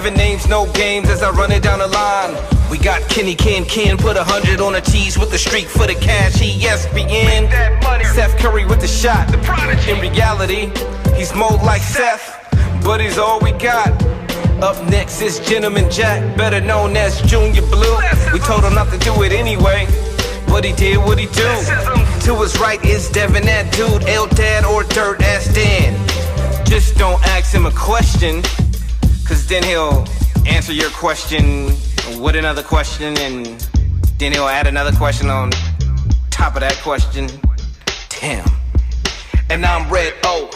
7 names, no games as I run it down the line. We got Kenny Ken, put 100 on the tees with the streak for the cash. ESPN, Seth Curry with the shot. The prodigy. In reality, he's more like Seth, but he's all we got. Up next is Gentleman Jack, better known as Junior Blue. We told him not to do it anyway, but he did what he do. To his right is Devin, that dude, Eldad or Dirt Ass Dan. Just don't ask him a question, cause then he'll answer your question with another question, and then he'll add another question on top of that question. Damn. And I'm Red O,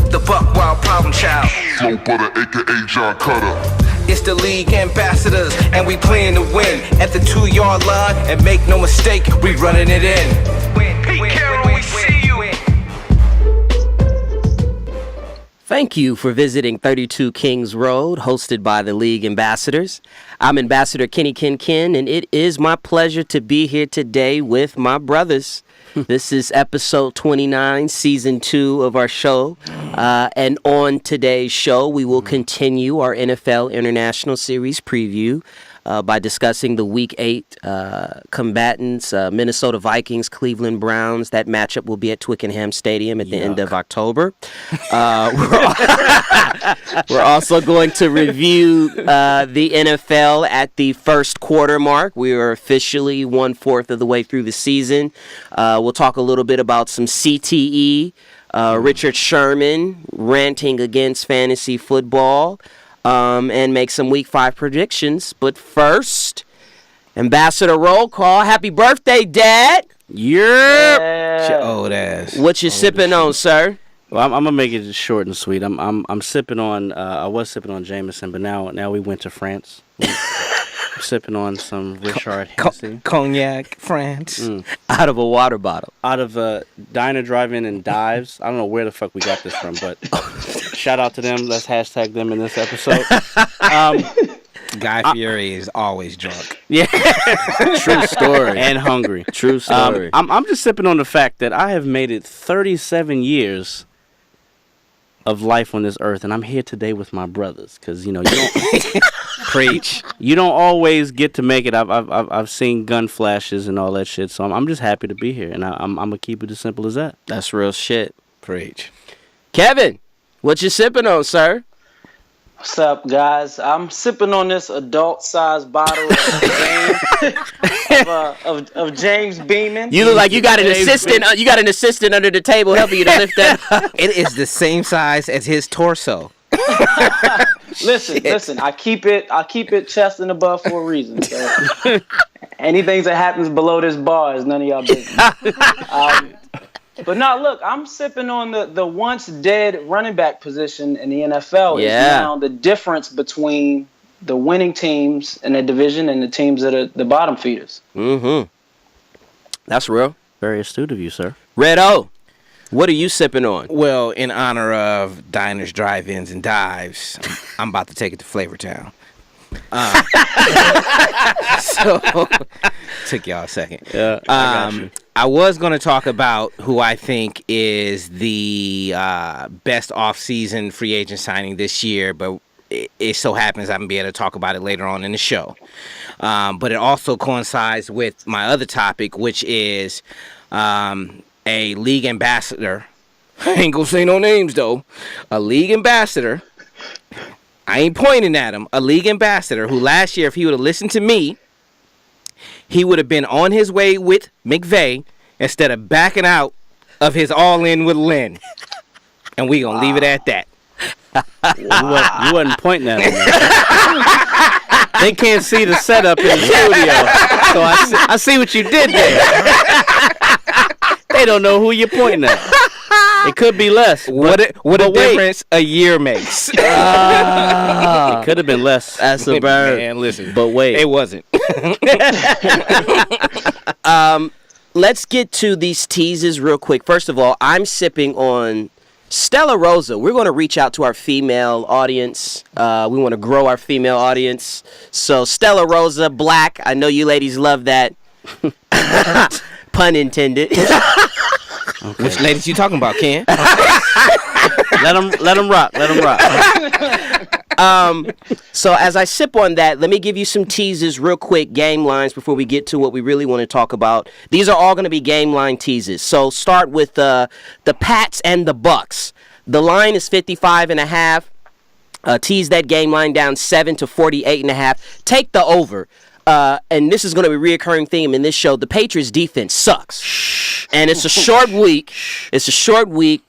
the Buck Wild Problem Child. Flow Butter, aka John Cutter. It's the league ambassadors, and we playing to win. At the 2-yard line, and make no mistake, we running it in. Pete Carroll, we see you. Thank you for visiting 32 Kings Road, hosted by the League Ambassadors. I'm Ambassador Kenny Ken, and it is my pleasure to be here today with my brothers. This is episode 29, season 2 of our show. And on today's show, we will continue our NFL International Series preview by discussing the Week 8 combatants, Minnesota Vikings, Cleveland Browns. That matchup will be at Twickenham Stadium at the end of October. We're also going to review the NFL at the first quarter mark. We are officially 1/4 of the way through the season. We'll talk a little bit about some CTE, Richard Sherman ranting against fantasy football, and make some Week 5 predictions. But first, Ambassador Roll Call. Happy birthday, Dad! Yeah. Your old ass. What you sipping on, sir? Well, I'm gonna make it short and sweet. I'm sipping on. I was sipping on Jameson, but now we went to France. I'm sipping on some Richard Hennessy. Cognac, France. Out of a water bottle. Out of Diner Drive-In and Dives. I don't know where the fuck we got this from, but shout out to them. Let's hashtag them in this episode. Guy Fieri is always drunk. Yeah, true story. And hungry. True story. I'm just sipping on the fact that I have made it 37 years of life on this earth, and I'm here today with my brothers, because you don't Preach. You don't always get to make it. I've seen gun flashes and all that shit, so I'm just happy to be here, and I'm gonna keep it as simple as that. That's real shit. Preach. Kevin, what you sipping on, sir? What's up, guys? I'm sipping on this adult-sized bottle of James Beeman. You look like you got an assistant. You got an assistant under the table helping you to lift that up. It is the same size as his torso. Listen. I keep it chest and above for a reason. So anything that happens below this bar is none of y'all business. But now, look, I'm sipping on the once dead running back position in the NFL. Yeah. Is now the difference between the winning teams in the division and the teams that are the bottom feeders. Mm-hmm. That's real. Very astute of you, sir. Red O, what are you sipping on? Well, in honor of diners, drive-ins, and dives, I'm about to take it to Flavortown. So, took y'all a second. Yeah, I got you. I was going to talk about who I think is the best off-season free agent signing this year, but it so happens I'm going to be able to talk about it later on in the show. But it also coincides with my other topic, which is a league ambassador. I ain't going to say no names, though. A league ambassador. I ain't pointing at him. A league ambassador who last year, if he would have listened to me, he would have been on his way with McVay instead of backing out of his all-in with Lynn. And we going to leave it at that. You wasn't pointing at them. They can't see the setup in the studio. So I see what you did there. They don't know who you're pointing at. It could be less. What a difference a year makes. It could have been less. That's a bird. Man, listen. But wait. It wasn't. Let's get to these teases real quick. First of all, I'm sipping on Stella Rosa. We're going to reach out to our female audience. We want to grow our female audience. So Stella Rosa, black. I know you ladies love that. Pun intended. Okay. Which ladies you talking about, Ken? Let them rock. Let them rock. So as I sip on that, let me give you some teases real quick, game lines, before we get to what we really want to talk about. These are all going to be game line teases. So start with the Pats and the Bucks. The line is 55.5. Tease that game line down 7 to 48.5. Take the over. And this is going to be a reoccurring theme in this show. The Patriots defense sucks. And it's a short week.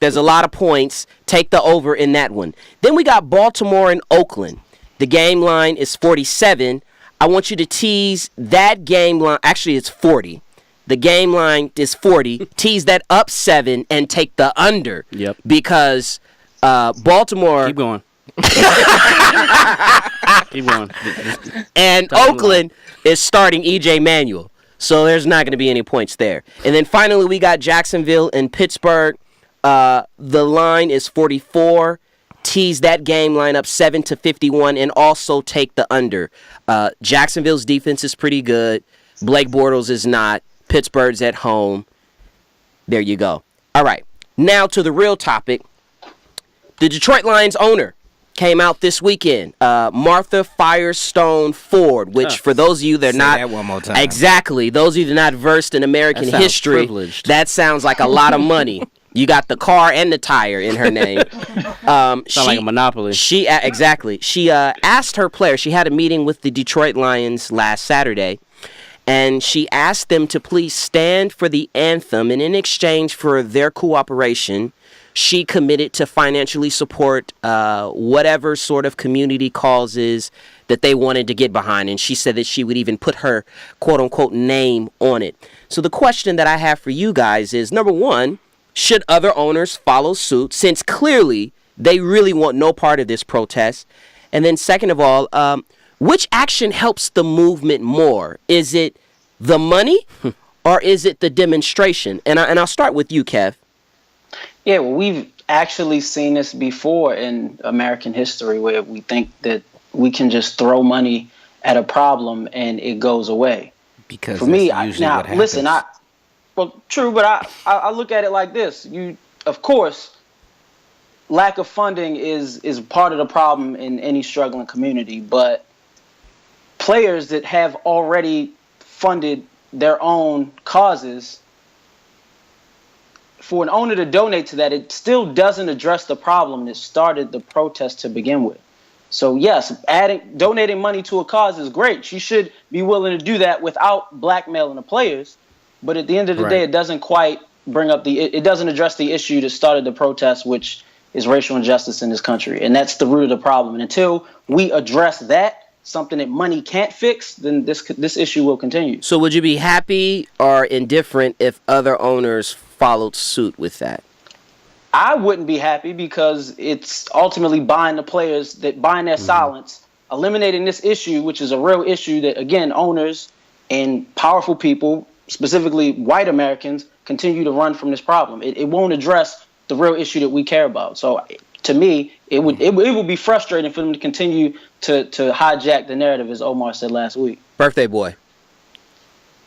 There's a lot of points. Take the over in that one. Then we got Baltimore and Oakland. The game line is 47. I want you to tease that game line. Actually, it's 40. The game line is 40. Tease that up 7 and take the under. Yep. Because Baltimore. Keep going. Keep going. And Oakland is starting E.J. Manuel. So there's not going to be any points there. And then finally, we got Jacksonville and Pittsburgh. The line is 44. Tease that game line up 7 to 51 and also take the under. Jacksonville's defense is pretty good. Blake Bortles is not. Pittsburgh's at home. There you go. All right. Now to the real topic. The Detroit Lions owner came out this weekend. Martha Firestone Ford, which for those of you that are not that one more time. Exactly, those of you that are not versed in American That sounds history, privileged. that sounds like a lot of money. You got the car and the tire in her name. Sound like a monopoly. She exactly. She asked her players. She had a meeting with the Detroit Lions last Saturday, and she asked them to please stand for the anthem. And in exchange for their cooperation, she committed to financially support whatever sort of community causes that they wanted to get behind. And she said that she would even put her quote-unquote name on it. So the question that I have for you guys is, number one, should other owners follow suit, since clearly they really want no part of this protest? And then second of all, which action helps the movement more? Is it the money or is it the demonstration? And I'll start with you, Kev. Yeah, well, we've actually seen this before in American history, where we think that we can just throw money at a problem and it goes away. Because for me, now listen, well, true, but I look at it like this. Of course, lack of funding is part of the problem in any struggling community, but players that have already funded their own causes, for an owner to donate to that, it still doesn't address the problem that started the protest to begin with. So yes, donating money to a cause is great. She should be willing to do that without blackmailing the players. But at the end of the day, it doesn't quite bring up it doesn't address the issue that started the protest, which is racial injustice in this country. And that's the root of the problem. And until we address that, something that money can't fix, then this issue will continue. So would you be happy or indifferent if other owners followed suit with that? I wouldn't be happy, because it's ultimately buying the players, that buying their silence, eliminating this issue, which is a real issue that, again, owners and powerful people, specifically white Americans, continue to run from this problem. It won't address the real issue that we care about. So to me, it would be frustrating for them to continue to hijack the narrative, as Omar said last week. Birthday boy.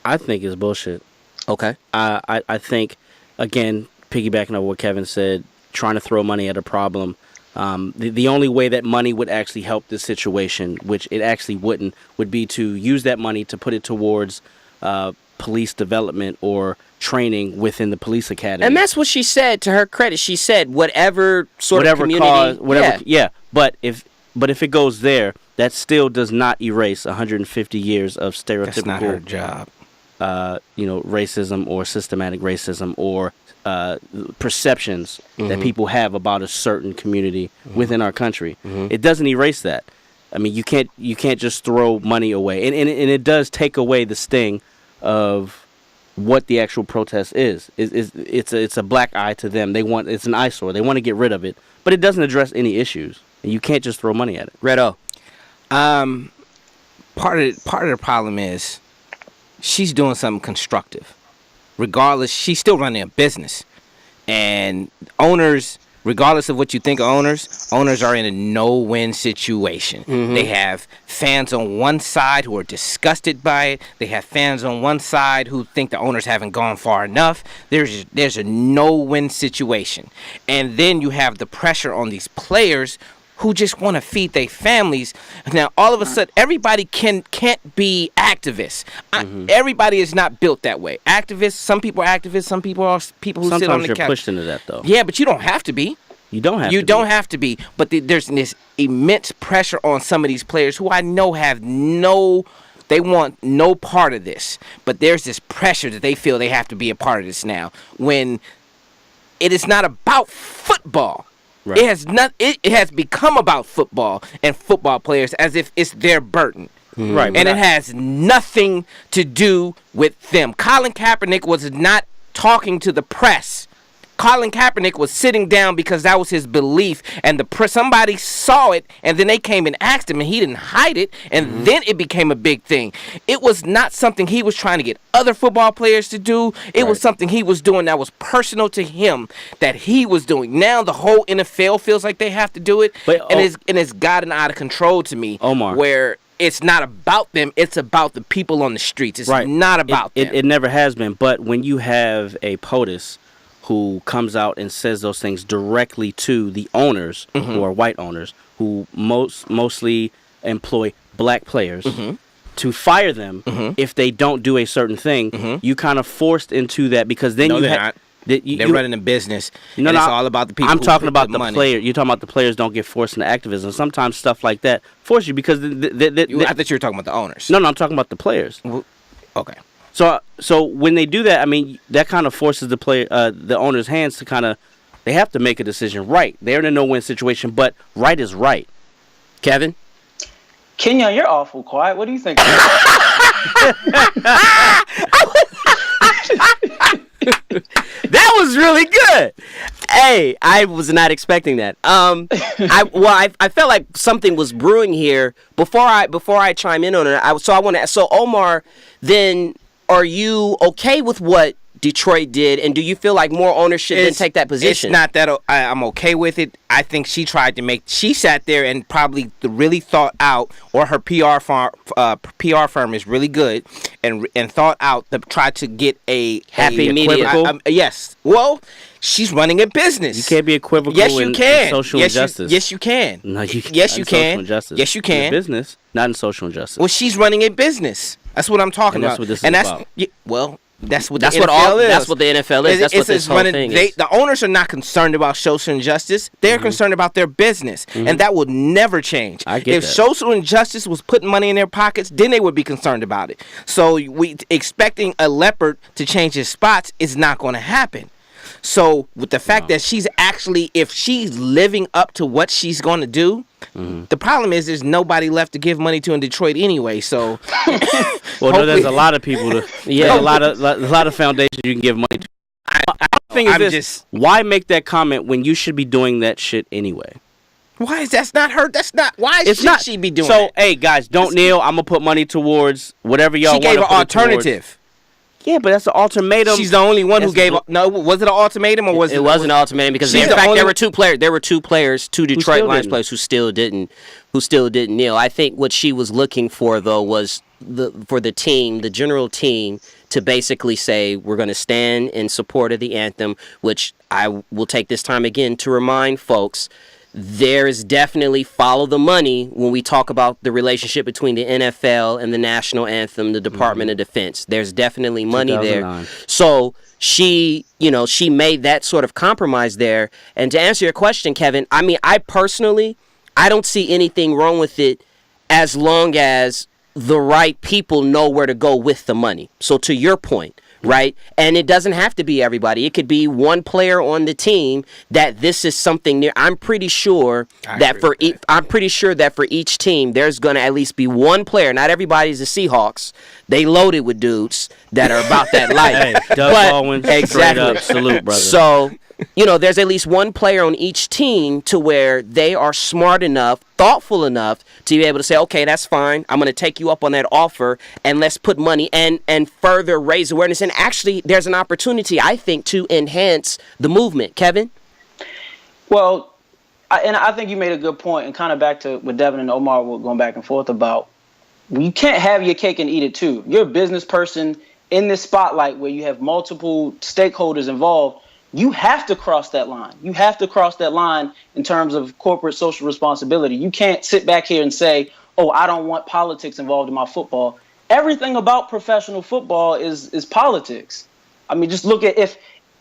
I think it's bullshit. Okay. I think, again, piggybacking on what Kevin said, trying to throw money at a problem. The only way that money would actually help this situation, which it actually wouldn't, would be to use that money to put it towards police development or training within the police academy. And that's what she said, to her credit. She said whatever community. Cause, yeah. But if it goes there, that still does not erase 150 years of stereotypical. That's not her job. Racism or systematic racism or perceptions that people have about a certain community within our country. It doesn't erase that. I mean, you can't just throw money away, and it does take away the sting of what the actual protest is. It's a black eye to them. It's an eyesore. They want to get rid of it, but it doesn't address any issues, and you can't just throw money at it. Redo. Part of the problem is she's doing something constructive. Regardless, she's still running a business. And owners, regardless of what you think of owners are in a no-win situation. They have fans on one side who are disgusted by it. They have fans on one side who think the owners haven't gone far enough. There's a no-win situation. And then you have the pressure on these players who just want to feed their families. Now, all of a sudden, everybody can't be activists. Everybody is not built that way. Activists, some people are activists, some people are people who sit on the couch. Sometimes you're pushed into that, though. Yeah, but you don't have to be. You don't have to be. But there's this immense pressure on some of these players who I know they want no part of this. But there's this pressure that they feel they have to be a part of this now. When it is not about football. Right. It has become about football and football players as if it's their burden. Right. And it has nothing to do with them. Colin Kaepernick was not talking to the press. Colin Kaepernick was sitting down because that was his belief, and somebody saw it, and then they came and asked him, and he didn't hide it, and then it became a big thing. It was not something he was trying to get other football players to do. It was something he was doing that was personal to him, that he was doing. Now the whole NFL feels like they have to do it, and it's gotten out of control to me. Omar. Where it's not about them, it's about the people on the streets. It's not about them. It never has been, but when you have a POTUS who comes out and says those things directly to the owners, who are white owners, who mostly employ black players, to fire them if they don't do a certain thing, you kind of forced into that because then they're running a business. It's all about the people. I'm talking about the money. player. You're talking about the players don't get forced into activism. Sometimes stuff like that force you because I thought you were talking about the owners. No, I'm talking about the players. Okay. So when they do that, I mean, that kind of forces the owner's hands to kind of, they have to make a decision. Right, they're in a no-win situation, but right is right. Kevin? Kenyon, you're awful quiet. What do you think? That was really good. Hey, I was not expecting that. I felt like something was brewing here before I chime in on it. So Omar, then are you okay with what Detroit did, and do you feel like more owners should take that position? It's not that I'm okay with it. I think she sat there and probably really thought out, or her PR firm is really good, and thought out to try to get a happy medium. Yes. Well, she's running a business. You can't be equivocal. Yes, you can. In social injustice. Yes, you can. No, you can't. Yes, you can. Social injustice. Yes, you can. In business, not in social injustice. Well, she's running a business. That's what I'm talking about. That's what this is about. That's what the NFL is. That's what the NFL is. That's what this whole thing is. The owners are not concerned about social injustice. They're concerned about their business, and that will never change. If social injustice was putting money in their pockets, then they would be concerned about it. So expecting a leopard to change his spots is not going to happen. So with the fact that if she's living up to what she's going to do, the problem is there's nobody left to give money to in Detroit anyway. So, there's a lot of people. A lot of foundations you can give money to. Why make that comment when you should be doing that shit anyway? Why is that's not her? That's not why she be doing? So, hey guys, don't kneel. I'm gonna put money towards whatever y'all want. She gave an alternative. Yeah, but that's an ultimatum. She's the only one who gave. No, was it an ultimatum or was it? It was an ultimatum because in fact there were two players. There were two Detroit Lions players who still didn't kneel. I think what she was looking for though was for the team, the general team, to basically say we're going to stand in support of the anthem. Which I will take this time again to remind folks. There is definitely follow the money when we talk about the relationship between the NFL and the national anthem, the Department of Defense. There's definitely money there. So she made that sort of compromise there. And to answer your question, Kevin, I mean, I don't see anything wrong with it as long as the right people know where to go with the money. So to your point, right? And it doesn't have to be everybody. It could be one player on the team that this is something new. I'm pretty sure that for each team, there's going to at least be one player. Not everybody's the Seahawks. They loaded with dudes that are about that life. Hey, Doug Baldwin, straight up, salute, brother. So, there's at least one player on each team to where they are smart enough, thoughtful enough to be able to say, okay, that's fine. I'm going to take you up on that offer and let's put money and further raise awareness. And actually, there's an opportunity, I think, to enhance the movement. Kevin? Well, I think you made a good point, and kind of back to what Devin and Omar were going back and forth about. You can't have your cake and eat it too. You're a business person in this spotlight where you have multiple stakeholders involved. you have to cross that line. You have to cross that line in terms of corporate social responsibility. You can't sit back here and say, oh, I don't want politics involved in my football. Everything about professional football is politics. I mean, just look at if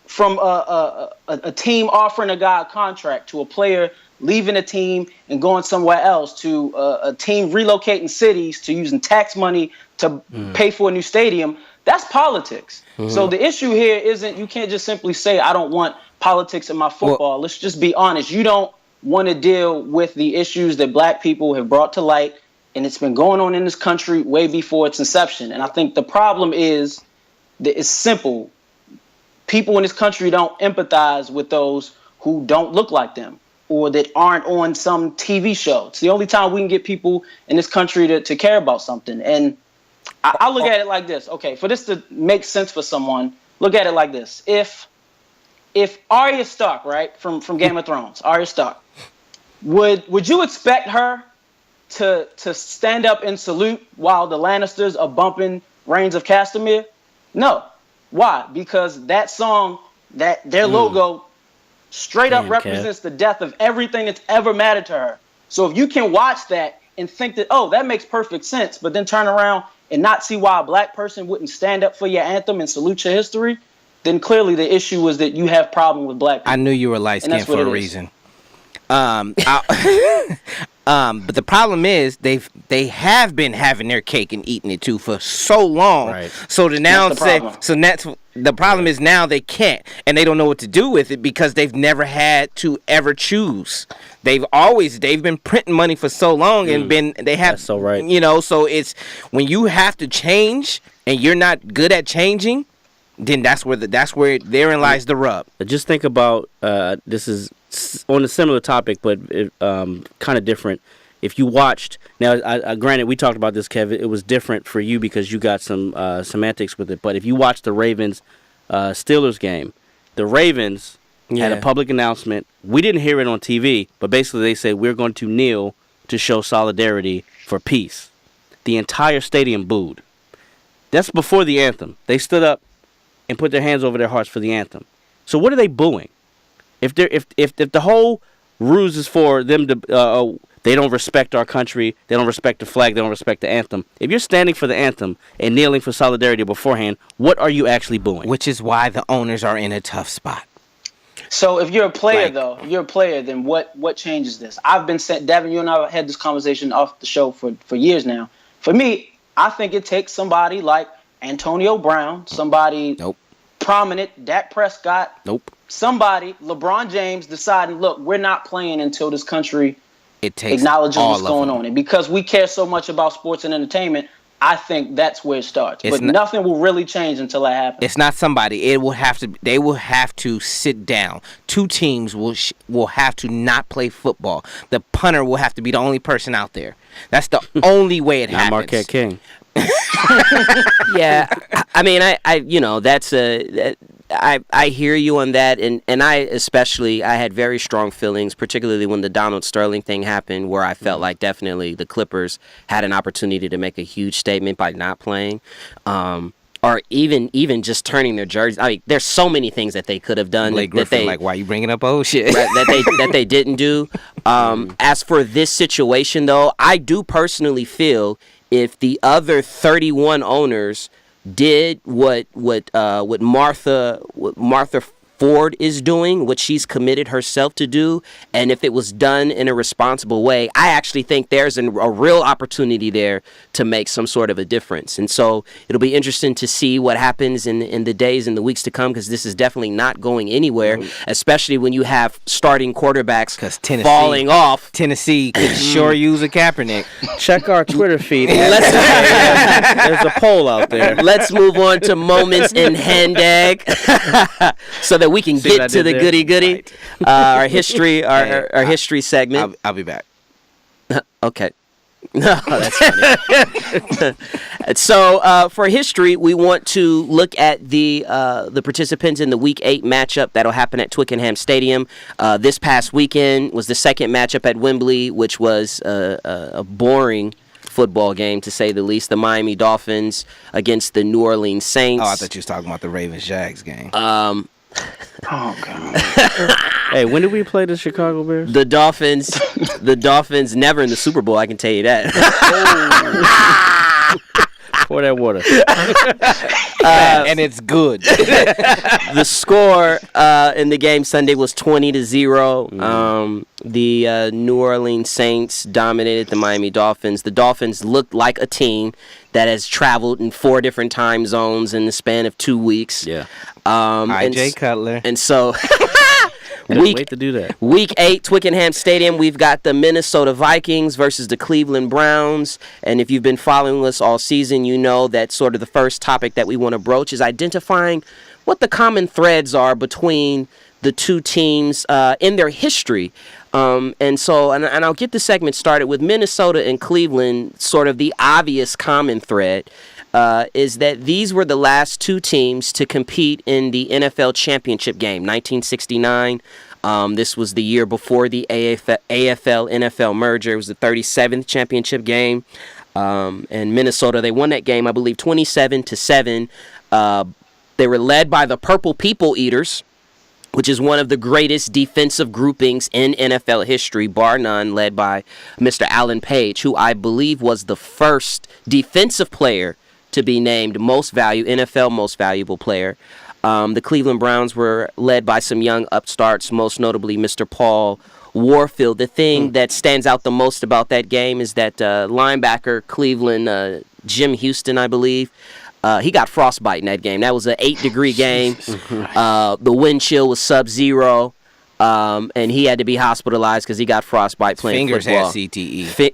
from a team offering a guy a contract to a player leaving a team and going somewhere else to a team relocating cities to using tax money to pay for a new stadium, that's politics. So the issue here isn't, you can't just simply say, I don't want politics in my football. Let's just be honest. You don't want to deal with the issues that black people have brought to light, and it's been going on in this country way before its inception. And I think the problem is that it's simple. People in this country don't empathize with those who don't look like them or that aren't on some TV show. It's the only time we can get people in this country to care about something. And I look at it like this. Okay, for this to make sense for someone, look at it like this. If Arya Stark, right, from Game of Thrones, Arya Stark, would you expect her to stand up and salute while the Lannisters are bumping Reigns of Castamere? No. Why? Because that song, that their logo straight up represents the death of everything that's ever mattered to her. So if you can watch that and think that, oh, that makes perfect sense, but then turn around and not see why a black person wouldn't stand up for your anthem and salute your history, then clearly the issue was that you have problem with black people. I knew you were light-skinned for a reason. But the problem is they have been having their cake and eating it too for so long. Right. So to now the problem is now they can't, and they don't know what to do with it because they've never had to ever choose. They've been printing money for so long and that's so right. You know, so it's when you have to change and you're not good at changing, then that's where therein lies the rub. Just think about this is on a similar topic, but kind of different. If you watched, now, granted, we talked about this, Kevin. It was different for you because you got some semantics with it. But if you watch the Ravens Steelers game, the Ravens had a public announcement. We didn't hear it on TV, but basically they said we're going to kneel to show solidarity for peace. The entire stadium booed. That's before the anthem. They stood up and put their hands over their hearts for the anthem. So what are they booing? If the whole ruse is for them to they don't respect our country, they don't respect the flag, they don't respect the anthem. If you're standing for the anthem and kneeling for solidarity beforehand, what are you actually booing? Which is why the owners are in a tough spot. So if you're a player, then what changes this? I've been saying, Devin, you and I have had this conversation off the show for years now. For me, I think it takes somebody like Antonio Brown, somebody prominent, Dak Prescott, somebody, LeBron James, deciding, look, we're not playing until this country acknowledges what's going on. And because we care so much about sports and entertainment, I think that's where it starts. But nothing will really change until that happens. It's not somebody. They will have to sit down. Two teams will have to not play football. The punter will have to be the only person out there. That's the only way it happens. Marquette King. Yeah, I mean, I hear you on that, and I had very strong feelings, particularly when the Donald Sterling thing happened, where I felt like definitely the Clippers had an opportunity to make a huge statement by not playing, or even just turning their jerseys. I mean, there's so many things that they could have done like, why are you bringing up old shit? that they didn't do. As for this situation, though, I do personally feel if the other 31 owners did what Martha Ford is doing, what she's committed herself to do, and if it was done in a responsible way, I actually think there's a real opportunity there to make some sort of a difference. And so it'll be interesting to see what happens in the days and the weeks to come, because this is definitely not going anywhere, especially when you have starting quarterbacks falling off. Tennessee could sure use a Kaepernick. Check our Twitter feed. There's a poll out there. Let's move on to moments in Handag so that we can get to the goody. Right. Our history, our history segment. I'll be back. Okay. No, that's funny. So for history, we want to look at the participants in the Week 8 matchup that'll happen at Twickenham Stadium. This past weekend was the second matchup at Wembley, which was a boring football game, to say the least. The Miami Dolphins against the New Orleans Saints. Oh, I thought you was talking about the Ravens-Jags game. Oh God. Hey, when did we play the Chicago Bears? The Dolphins never in the Super Bowl, I can tell you that. Pour that water. And it's good. The score in the game Sunday was 20-0. The New Orleans Saints dominated the Miami Dolphins. The Dolphins looked like a team that has traveled in 4 different time zones in the span of 2 weeks. Yeah. Jay Cutler. And so Wait to do that. Week 8, Twickenham Stadium, we've got the Minnesota Vikings versus the Cleveland Browns. And if you've been following us all season, you know that sort of the first topic that we want to broach is identifying what the common threads are between the two teams in their history. And I'll get the segment started with Minnesota and Cleveland. Sort of the obvious common thread is that these were the last 2 teams to compete in the NFL championship game, 1969. This was the year before the AFL-NFL merger. It was the 37th championship game. And Minnesota, they won that game, I believe, 27-7. They were led by the Purple People Eaters, which is one of the greatest defensive groupings in NFL history, bar none, led by Mr. Alan Page, who I believe was the first defensive player to be named NFL Most Valuable Player. The Cleveland Browns were led by some young upstarts, most notably Mr. Paul Warfield. The thing that stands out the most about that game is that linebacker Cleveland, Jim Houston, I believe, he got frostbite in that game. That was an 8-degree game. The wind chill was sub-zero. And he had to be hospitalized because he got frostbite playing Fingers football. had CTE.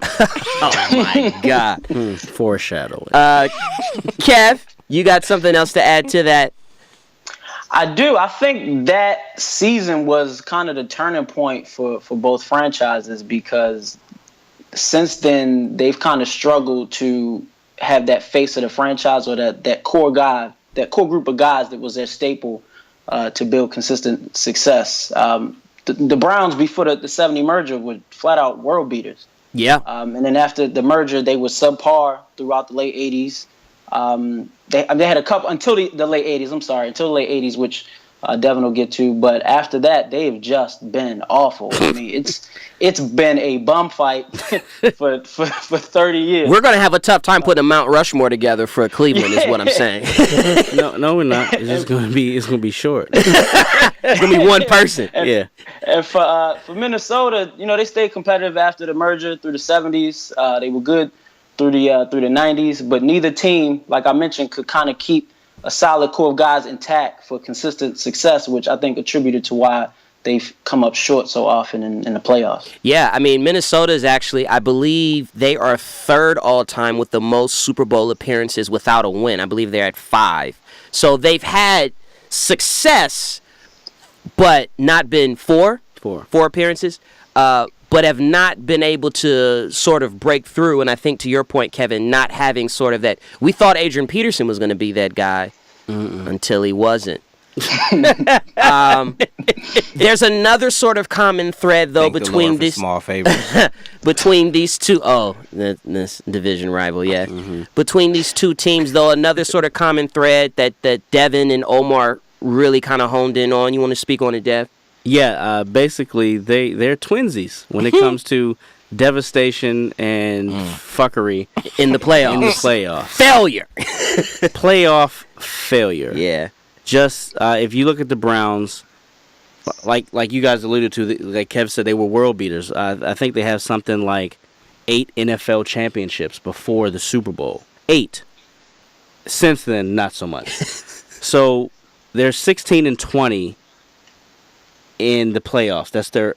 Oh, my God. Foreshadowing. Kev, you got something else to add to that? I do. I think that season was kind of the turning point for both franchises, because since then they've kind of struggled to have that face of the franchise, or that core group of guys that was their staple to build consistent success. The Browns before the 70 merger were flat out world beaters. Yeah. And then after the merger, they were subpar throughout the late 80s. They had a couple until the late 80s. Until the late 80s, which Devin will get to. But after that, they have just been awful. I mean, it's been a bum fight for 30 years. We're gonna have a tough time putting a Mount Rushmore together for Cleveland, is what I'm saying. No, we're not. It's gonna be short. It's gonna be one person. Yeah. And for Minnesota, they stayed competitive after the merger through the 70s. They were good through the 90s, but neither team, like I mentioned, could kind of keep a solid core of guys intact for consistent success, which I think attributed to why they've come up short so often in the playoffs. Yeah, I mean, Minnesota is actually, I believe they are 3rd all-time with the most Super Bowl appearances without a win. I believe they're at 5. So they've had success, but not been four appearances, but have not been able to sort of break through. And I think to your point, Kevin, not having sort of that, we thought Adrian Peterson was going to be that guy until he wasn't. There's another sort of common thread, though, between these small favors. between these two. Oh, this division rival, yeah. Between these two teams, though, another sort of common thread that Devin and Omar really kind of honed in on. You want to speak on it, Dev? Yeah, basically they're twinsies when it comes to devastation and fuckery in the playoffs. Failure. Playoff failure. Yeah. Just if you look at the Browns, like you guys alluded to, like Kev said, they were world beaters. I think they have something like 8 NFL championships before the Super Bowl. 8. Since then, not so much. So they're 16-20 in the playoffs. That's their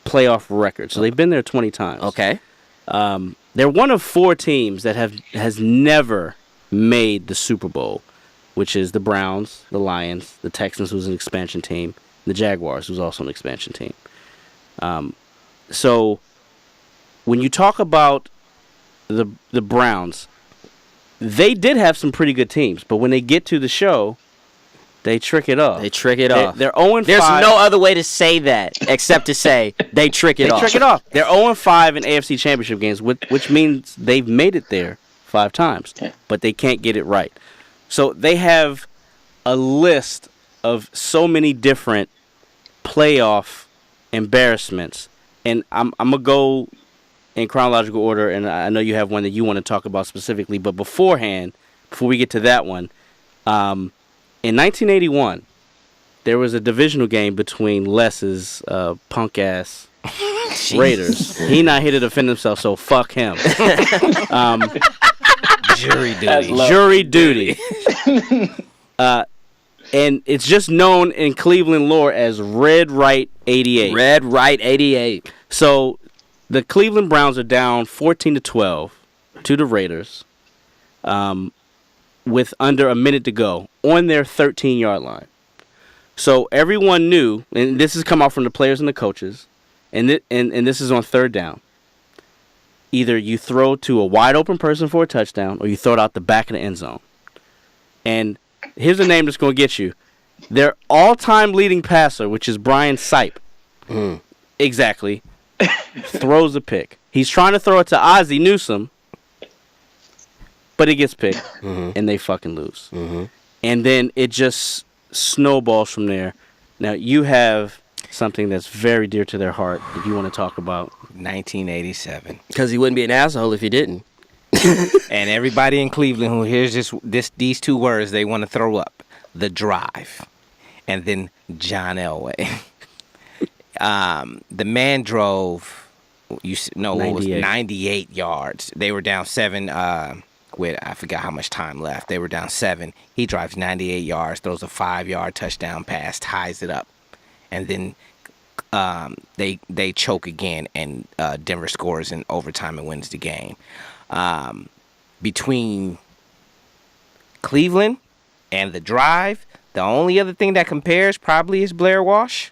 playoff record. So they've been there 20 times. Okay. They're one of 4 teams that has never made the Super Bowl, which is the Browns, the Lions, the Texans, who's an expansion team, the Jaguars, who's also an expansion team. So when you talk about the Browns, they did have some pretty good teams, but when they get to the show, they trick it off. They trick it off. They're 0-5. There's no other way to say that except to say they trick it off. They trick it off. They're 0-5 in AFC Championship games, which means they've made it there 5 times, but they can't get it right. So they have a list of so many different playoff embarrassments, and I'm gonna go in chronological order, and I know you have one that you want to talk about specifically, but before we get to that one, in 1981, there was a divisional game between Les's punk-ass Raiders. He not here to defend himself, so fuck him. Jury duty. Jury duty. And it's just known in Cleveland lore as Red Right 88. Red Right 88. So the Cleveland Browns are down 14-12 to the Raiders, with under a minute to go on their 13-yard line. So everyone knew, and this has come out from the players and the coaches, and this is on third down. Either you throw to a wide open person for a touchdown, or you throw it out the back of the end zone. And here's a name that's going to get you. Their all-time leading passer, which is Brian Sipe, exactly, throws a pick. He's trying to throw it to Ozzie Newsome, but it gets picked, and they fucking lose. And then it just snowballs from there. Now, you have something that's very dear to their heart that you want to talk about. 1987. Because he wouldn't be an asshole if he didn't. And everybody in Cleveland who hears these two words, they want to throw up. The drive. And then John Elway. The man drove, it was 98 yards. They were down 7 with, I forgot how much time left. They were down 7. He drives 98 yards, throws a 5-yard touchdown pass, ties it up. And then they choke again, and Denver scores in overtime and wins the game. Between Cleveland and the drive, the only other thing that compares probably is Blair Walsh.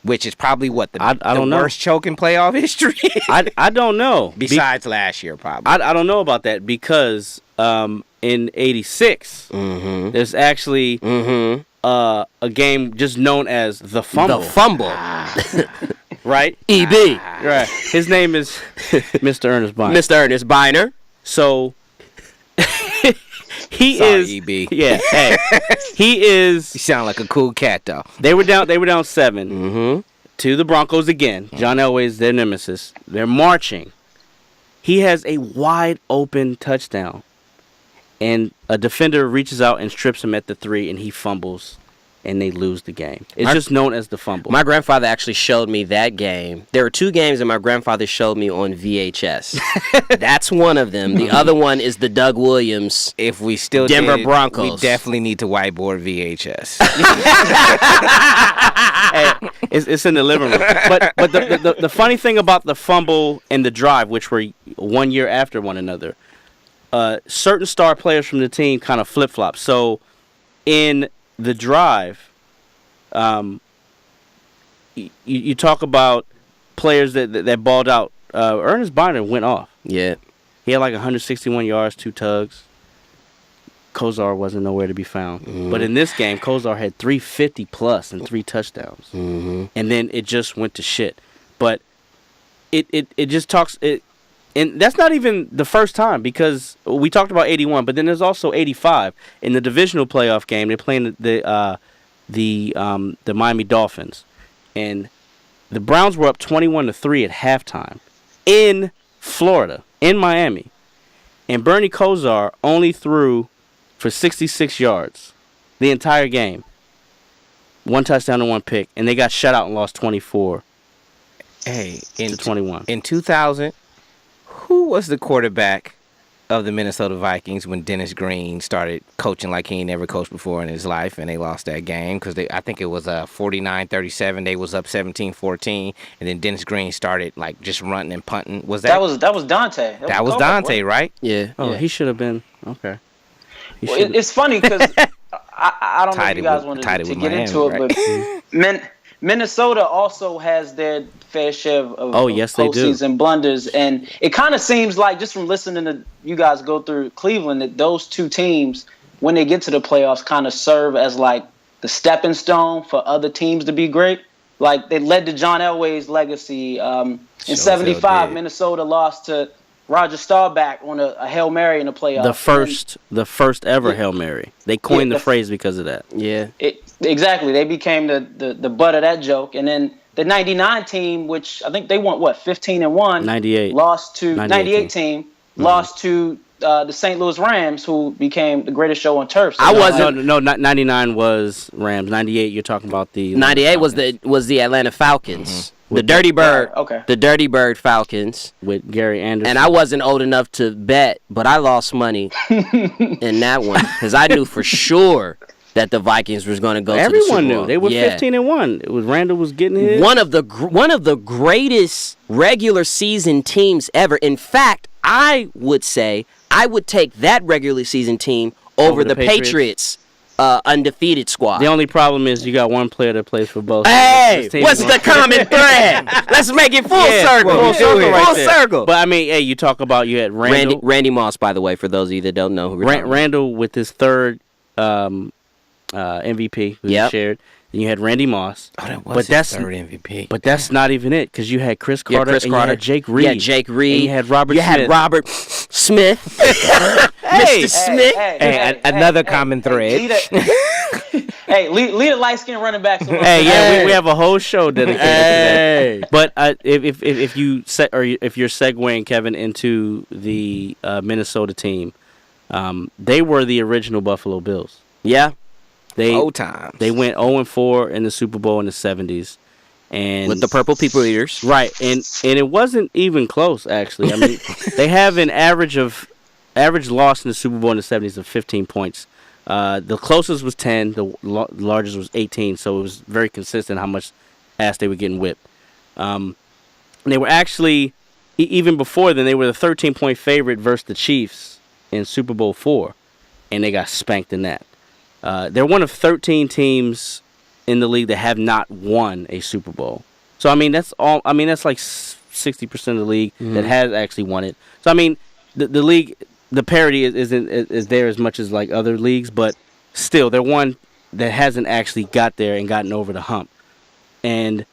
Which is probably what the worst choke in playoff history. I don't know. Besides last year, probably. I don't know about that because in '86 there's actually a game just known as the Fumble. The Fumble. Right? EB. Right. His name is Mr. Ernest Biner. Mr. Ernest Biner. So he Sorry, is EB. Yeah. Hey, he is. You sound like a cool cat, though. They were down 7 to the Broncos again. John Elway is their nemesis. They're marching. He has a wide open touchdown, and a defender reaches out and strips him at the 3, and he fumbles, and they lose the game. It's just known as the Fumble. My grandfather actually showed me that game. There were 2 games that my grandfather showed me on VHS. That's one of them. The other one is the Doug Williams. If we still Denver did, Broncos. we definitely need to whiteboard VHS. Hey, it's in the living room. But the funny thing about the Fumble and the drive, which were 1 year after one another, certain star players from the team kind of flip-flop. So in the drive, you talk about players that balled out. Ernest Biner went off. Yeah. He had like 161 yards, 2 tugs. Kozar wasn't nowhere to be found. But in this game, Kozar had 350 plus and 3 touchdowns. And then it just went to shit. But it just talks. And that's not even the first time, because we talked about 81, but then there's also 85 in the divisional playoff game. They're playing the Miami Dolphins, and the Browns were up 21-3 at halftime in Florida, in Miami, and Bernie Kosar only threw for 66 yards the entire game, 1 touchdown and 1 pick, and they got shut out and lost 24 to 21. In 2000. Who was the quarterback of the Minnesota Vikings when Dennis Green started coaching like he ain't never coached before in his life, and they lost that game? Because I think it was 49-37. They was up 17-14, and then Dennis Green started like just running and punting. Was that was Dante? That was Dante, right? Yeah. Oh, he should have been. Okay. Well, it's funny because I don't know if you guys want to get into it, but Minnesota also has their fair share of postseason blunders, and it kind of seems like, just from listening to you guys go through Cleveland, that those 2 teams, when they get to the playoffs, kind of serve as like the stepping stone for other teams to be great. Like, they led to John Elway's legacy. In '75, Minnesota lost to Roger Staubach on a Hail Mary in the playoffs. The first ever Hail Mary. They coined the phrase because of that. Yeah. Exactly. They became the butt of that joke. And then the 99 team, which I think they won, 15-1. 98. Lost to 98 team. Lost to the St. Louis Rams, who became the greatest show on turf. So I wasn't. No, 99 was Rams. 98, you're talking about the 98 was the Atlanta Falcons. The Dirty Bird. Okay. The Dirty Bird Falcons. with Gary Anderson. And I wasn't old enough to bet, but I lost money in that one because I knew for sure that the Vikings was going to go to the Super Bowl. Everyone knew. They were 15-1. It was Randall was getting his. One of the greatest regular season teams ever. In fact, I would say I would take that regular season team over the Patriots undefeated squad. The only problem is you got one player that plays for both. Hey, what's the common thread? Let's make it full circle. Full circle. But I mean, hey, you talk about you had Randall. Randy Moss, by the way, for those of you that don't know who we're talking about. Randall with his third MVP who he shared. Then you had Randy Moss. Oh, that was his third MVP. But that's not even it, because you had Chris Carter, and you had Jake Reed. Yeah, Jake Reed. And you had Robert You Smith. had Robert Smith. Hey, Mr. Smith. Another common thread. Lead a light-skinned running back. We have a whole show dedicated to that. But if you're segueing, Kevin, into the Minnesota team, they were the original Buffalo Bills. Yeah. Old times. They went 0-4 in the Super Bowl in the 70s. And with the Purple People Eaters. Right. And it wasn't even close, actually. I mean, they have an average loss in the Super Bowl in the 70s of 15 points. The closest was 10. The largest was 18. So it was very consistent how much ass they were getting whipped. And they were actually, even before then, they were the 13-point favorite versus the Chiefs in Super Bowl IV. And they got spanked in that. They're one of 13 teams in the league that have not won a Super Bowl. So, I mean, that's all. I mean, that's like 60% of the league that has actually won it. So, I mean, the league, the parity is there as much as like other leagues, but still, they're one that hasn't actually got there and gotten over the hump. And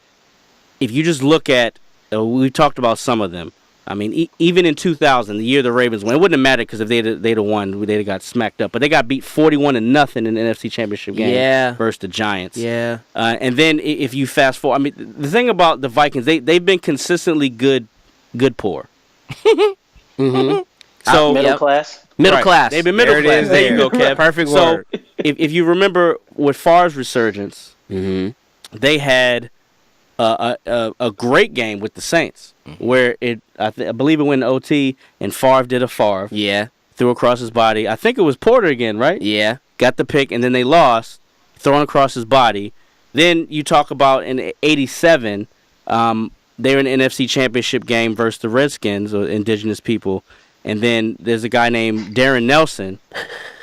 if you just look at, we talked about some of them. I mean, even in 2000, the year the Ravens won, it wouldn't have mattered because if they'd have won, they'd have got smacked up. But they got beat 41-0 in the NFC Championship game versus the Giants. Yeah. And then if you fast forward, I mean, the thing about the Vikings, they've been consistently good poor. Mm-hmm. So middle class. Middle class. They've been middle class. There you go, Kev. Perfect word. So if you remember with Favre's resurgence, they had a great game with the Saints, where I believe it went in OT, and Favre did a Favre. Yeah. Threw across his body. I think it was Porter again, right? Yeah. Got the pick, and then they lost, throwing across his body. Then you talk about in '87, they were in the NFC Championship game versus the Redskins, or indigenous people. And then there's a guy named Darren Nelson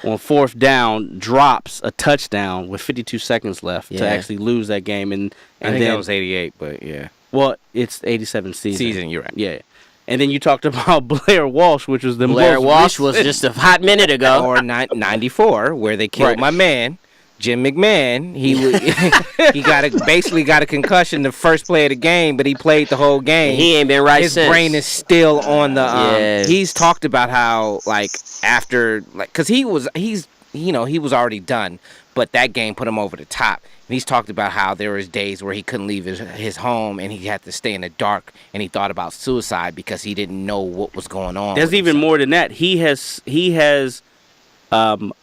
on fourth down, drops a touchdown with 52 seconds left to actually lose that game. And I think that was 88, but yeah. Well, it's 87 season. You're right. Yeah. And then you talked about Blair Walsh, which was Blair Walsh was just a hot minute ago. Or 94, where they killed my man, Jim McMahon. He basically got a concussion the first play of the game, but he played the whole game. He ain't been right His since. brain is still on the. He's talked about how after because he was already done, but that game put him over the top. And he's talked about how there was days where he couldn't leave his home and he had to stay in the dark, and he thought about suicide because he didn't know what was going on. There's even more than that. He has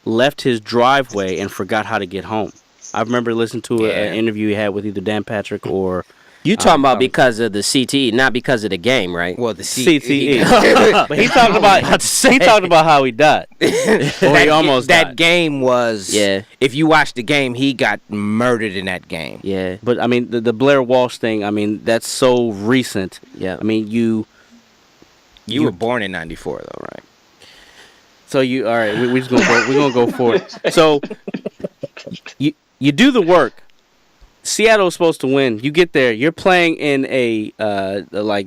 left his driveway and forgot how to get home. I remember listening to an interview he had with either Dan Patrick or... You talking about because of the CTE, not because of the game, right? Well, the CTE. But he talked about how he died. Or he almost died. That game was... Yeah. If you watch the game, he got murdered in that game. Yeah. But, I mean, the Blair Walsh thing, I mean, that's so recent. Yeah. I mean, You were born in 94, though, right? So all right, we're gonna go for it. So you do the work. Seattle's supposed to win. You get there. You're playing in a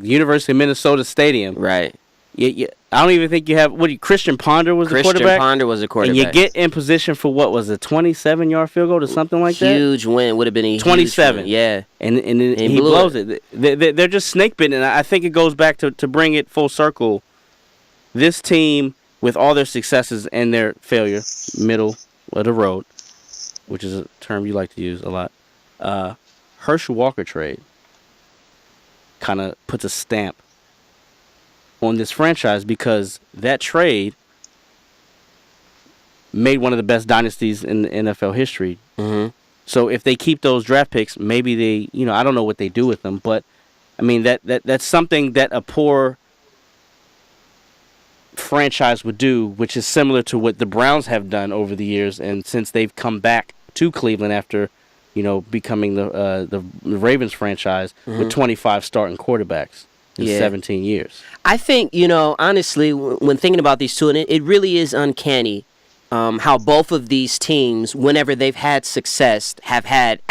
University of Minnesota Stadium. Right. I don't even think you have. Christian Ponder was the quarterback? Christian Ponder was the quarterback. And you get in position for what was a 27-yard field goal or something like that? Huge win. Would have been a 27. Huge win. Yeah. And he blows it. They're just snake bitten, and I think it goes back to bring it full circle. this team, with all their successes and their failure, middle of the road, which is a term you like to use a lot, Herschel Walker trade kind of puts a stamp on this franchise because that trade made one of the best dynasties in NFL history. Mm-hmm. So if they keep those draft picks, maybe they, I don't know what they do with them, but I mean that's something that a poor franchise would do, which is similar to what the Browns have done over the years, and since they've come back to Cleveland after, becoming the Ravens franchise with 25 starting quarterbacks in 17 years. I think, honestly, when thinking about these two, and it really is uncanny how both of these teams, whenever they've had success, have had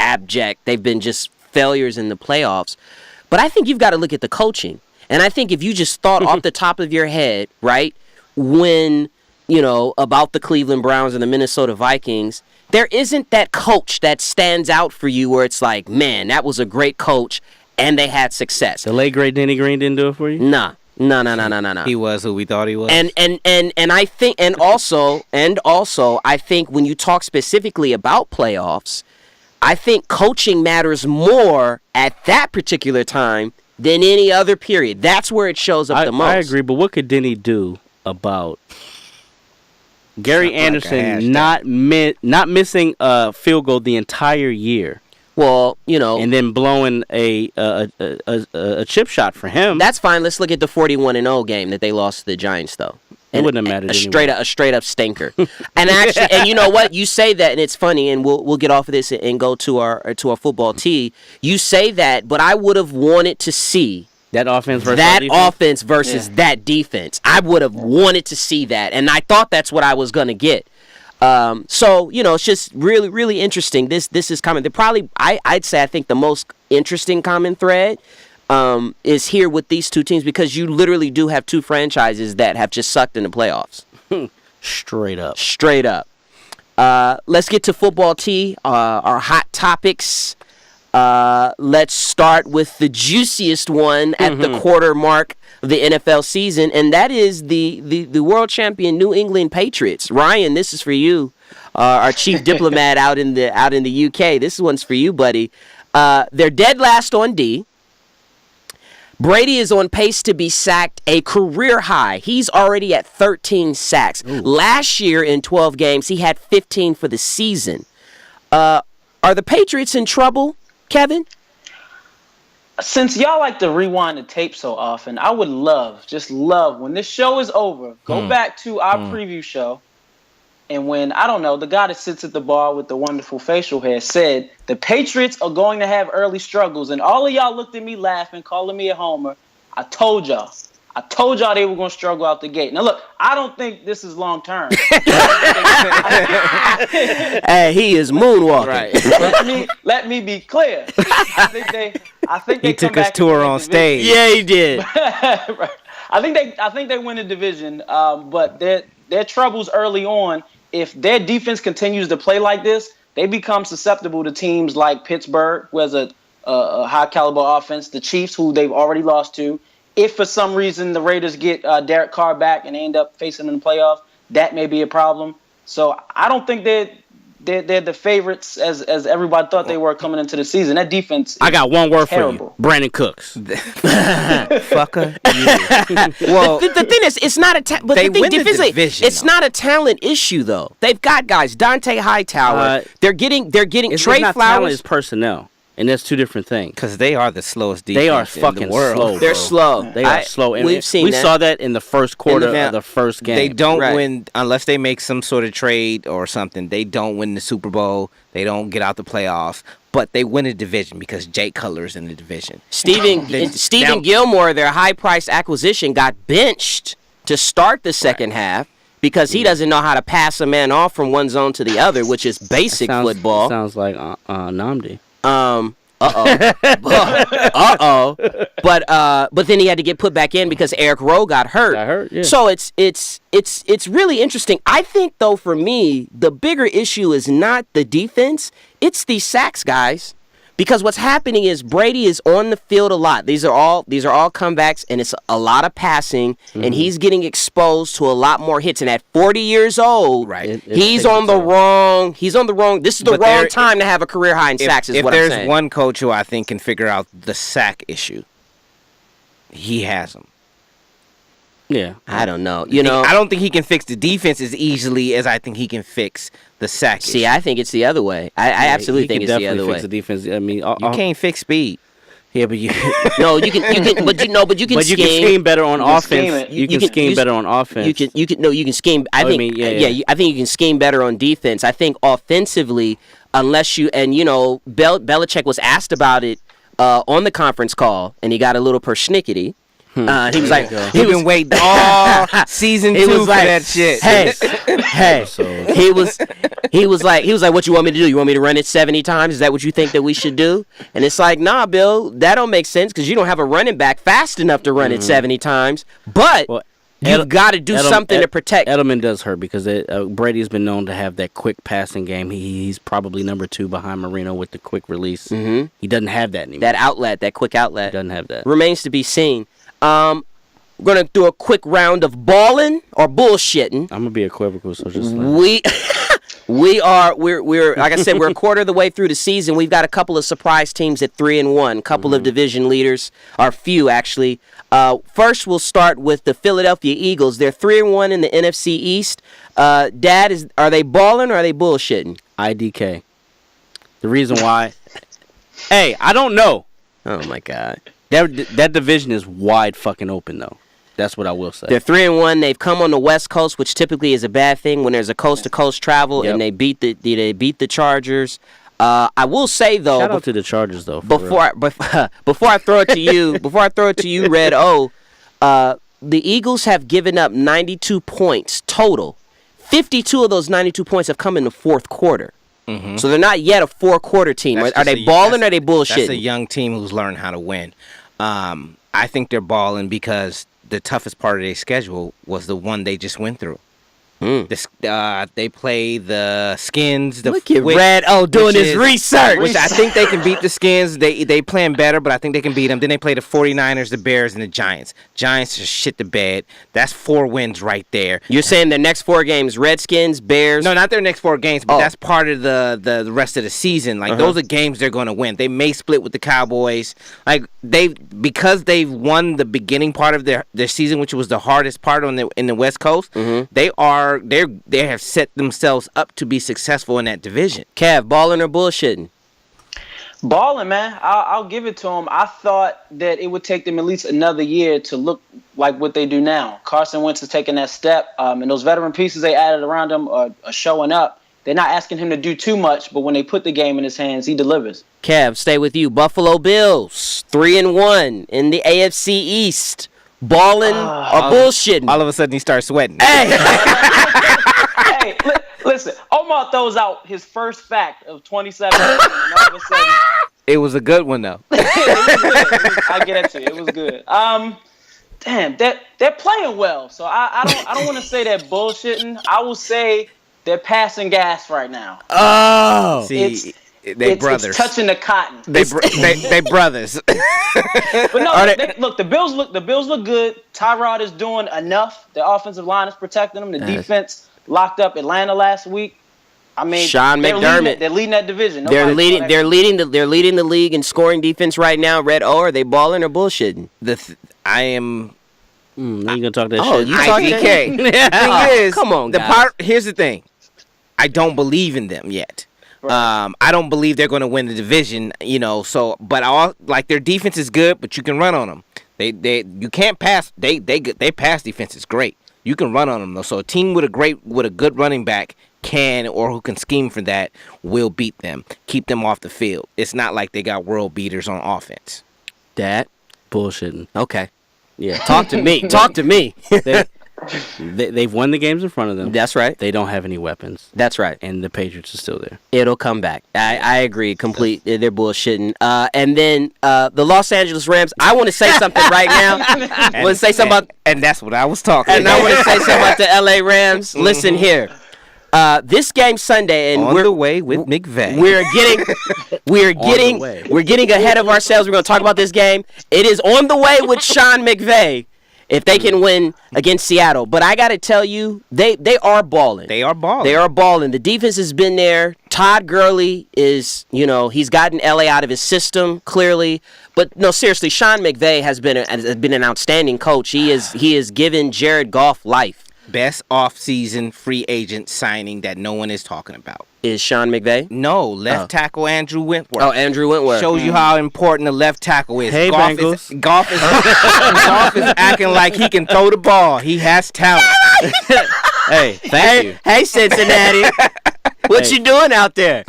they've been just failures in the playoffs. But I think you've got to look at the coaching. And I think if you just thought off the top of your head, right, when, about the Cleveland Browns and the Minnesota Vikings, there isn't that coach that stands out for you where it's like, man, that was a great coach and they had success. The late great Denny Green didn't do it for you? No. He was who we thought he was. And I think and also I think when you talk specifically about playoffs, I think coaching matters more at that particular time than any other period. That's where it shows up the most. I agree, but what could Denny do about Gary Anderson not missing a field goal the entire year? Well, and then blowing a chip shot for him. That's fine. Let's look at the 41-0 game that they lost to the Giants, though. It wouldn't have mattered anyway. A straight up stinker. And actually, and you know what? You say that, and it's funny. And we'll get off of this and go to our football tee. You say that, but I would have wanted to see that offense versus that defense. I would have wanted to see that, and I thought that's what I was gonna get. So it's just really, really interesting. This is common. I'd say I think the most interesting common thread is here with these two teams because you literally do have two franchises that have just sucked in the playoffs. Straight up. Let's get to football tea. Our hot topics. Let's start with the juiciest one at the quarter mark of the NFL season, and that is the world champion New England Patriots. Ryan, this is for you, our chief diplomat out in the UK. This one's for you, buddy. They're dead last on D. Brady is on pace to be sacked a career high. He's already at 13 sacks. Ooh. Last year in 12 games, he had 15 for the season. Are the Patriots in trouble, Kevin? Since y'all like to rewind the tape so often, I would love, when this show is over, go back to our preview show. And when, I don't know, the guy that sits at the bar with the wonderful facial hair said, the Patriots are going to have early struggles. And all of y'all looked at me laughing, calling me a homer. I told y'all they were going to struggle out the gate. Now, look, I don't think this is long term. Hey, he is moonwalking. Right. Let me be clear. I think he took us tour on stage. Yeah, he did. Right. I think they win the division, but their troubles early on. If their defense continues to play like this, they become susceptible to teams like Pittsburgh, who has a high caliber offense, the Chiefs, who they've already lost to. If for some reason the Raiders get Derek Carr back and they end up facing them in the playoffs, that may be a problem. So I don't think they're the favorites as everybody thought they were coming into the season. That defense is I got one word terrible. for you. Brandon Cooks. Fucker. Well, the thing is, it's not it's not a talent issue though. They've got guys, Dante Hightower. They're getting Trey not Flowers. Talent, it's personnel. And that's two different things. Because they are the slowest defense They are in fucking the world. slow. They're slow. They are slow. And we've seen we that. saw that in the first quarter of the first game. They don't Right. win unless they make some sort of trade or something. They don't win the Super Bowl. They don't get out the playoffs. But they win a division because Jay Cutler's in the division. Stephen Gilmore, their high-priced acquisition, got benched to start the second half because he doesn't know how to pass a man off from one zone to the other, which is basic football. Sounds like Namdi. But then he had to get put back in because Eric Rowe got hurt. Yeah. So it's really interesting. I think though for me, the bigger issue is not the defense, it's the sacks, guys. Because what's happening is Brady is on the field a lot. These are all comebacks, and it's a lot of passing, and he's getting exposed to a lot more hits. And at 40 years old, Right. He's on the wrong. This is the wrong time to have a career high in sacks. Is what I'm saying. If there's one coach who I think can figure out the sack issue, he has them. Yeah. I don't know. I don't think he can fix the defense as easily as I think he can fix the sack issue. See, I think it's the other way. I absolutely think it's the other way. Fix the defense. I mean, You can't fix speed. Yeah, but you. No, you can, but you can. But you can scheme better on offense. You can scheme better on offense. You can scheme. I think you can scheme better on defense. I think offensively, unless you Belichick was asked about it on the conference call, and he got a little persnickety. He was like, He been waiting all season 2 for that shit. Hey, he was like, what you want me to do? You want me to run it 70 times? Is that what you think that we should do? And it's like, nah, Bill, that don't make sense because you don't have a running back fast enough to run it 70 times. But you've got to do something to protect. Edelman does hurt because Brady's been known to have that quick passing game. He's probably number 2 behind Marino with the quick release. Mm-hmm. He doesn't have that anymore. That quick outlet. He doesn't have that. Remains to be seen. We're gonna do a quick round of balling or bullshitting. I'm gonna be equivocal, so just we're like I said, we're a quarter of the way through the season. We've got a couple of surprise teams at 3-1, couple of division leaders, or few actually. First, we'll start with the Philadelphia Eagles. They're 3-1 in the NFC East. Dad, are they balling or are they bullshitting? IDK. The reason why, hey, I don't know. Oh my God. That division is wide fucking open, though. That's what I will say. They're 3-1. They've come on the West Coast, which typically is a bad thing when there's a coast-to-coast travel, and they beat the Chargers. I will say though, shout out to the Chargers though. Before I throw it to you, Red O, the Eagles have given up 92 points total. 52 of those 92 points have come in the fourth quarter. Mm-hmm. So they're not yet a 4-quarter team. Are they balling or are they bullshitting? That's a young team who's learned how to win. I think they're balling because the toughest part of their schedule was the one they just went through. They play the Skins. Look at Red O doing his research. Which I think they can beat the Skins. They playing better, but I think they can beat them. Then they play the 49ers, the Bears, and the Giants. Giants just shit the bed. That's 4 wins right there. You're saying their next 4 games, Redskins, Bears? No, not their next 4 games, but that's part of the rest of the season. Like those are games they're going to win. They may split with the Cowboys. Like because they've won the beginning part of their season, which was the hardest part in the West Coast. They have set themselves up to be successful in that division. Kev, balling or bullshitting? Balling, man. I'll give it to them. I thought that it would take them at least another year to look like what they do now. Carson Wentz is taking that step, and those veteran pieces they added around him are showing up. They're not asking him to do too much, but when they put the game in his hands, he delivers. Kev, stay with you. Buffalo Bills, 3-1 in the AFC East. Balling or bullshitting? All of a sudden, he starts sweating. Hey! Hey, listen. Omar throws out his first fact of 2017, and all of a sudden... It was a good one, though. It was good. I get it to you. It was good. Damn, they're playing well. So I don't want to say they're bullshitting. I will say they're passing gas right now. Oh! See... They brothers. It's touching the cotton. They brothers. But no, look. The Bills look good. Tyrod is doing enough. The offensive line is protecting them. The defense locked up Atlanta last week. I mean, Sean McDermott. They're leading that division. They're leading the league in scoring defense right now. Red O, are they balling or bullshitting? I am. You gonna talk that shit? Oh, you talking IDK. The thing is, come on, guys. Here's the thing. I don't believe in them yet. Right. I don't believe they're going to win the division, So, but their defense is good, but you can run on them. You can't pass. They pass defense is great. You can run on them though. So a team with a good running back who can scheme for that will beat them, keep them off the field. It's not like they got world beaters on offense. That bullshitting. Okay, yeah. Talk to me. Talk to me. They've won the games in front of them. That's right. They don't have any weapons. That's right. And the Patriots are still there. It'll come back. I agree. They're bullshitting. And then the Los Angeles Rams. I want to say something right now. I want to say something about. And that's what I was talking And about. I want to say something about the LA Rams. Listen here. This game Sunday, and On we're the way with McVay. we're getting ahead of ourselves. We're going to talk about this game. It is on the way with Sean McVay if they can win against Seattle. But I got to tell you, they are balling. They are balling. They are balling. The defense has been there. Todd Gurley is, he's gotten LA out of his system clearly. But no, seriously, Sean McVay has been an outstanding coach. He has given Jared Goff life. Best off-season free agent signing that no one is talking about. Is Sean McVay? No, left tackle Andrew Whitworth. Oh, Andrew Whitworth. Shows you how important the left tackle is. Hey, Bengals. Goff is acting like he can throw the ball. He has talent. Hey, thank you. Hey, Cincinnati. What you doing out there?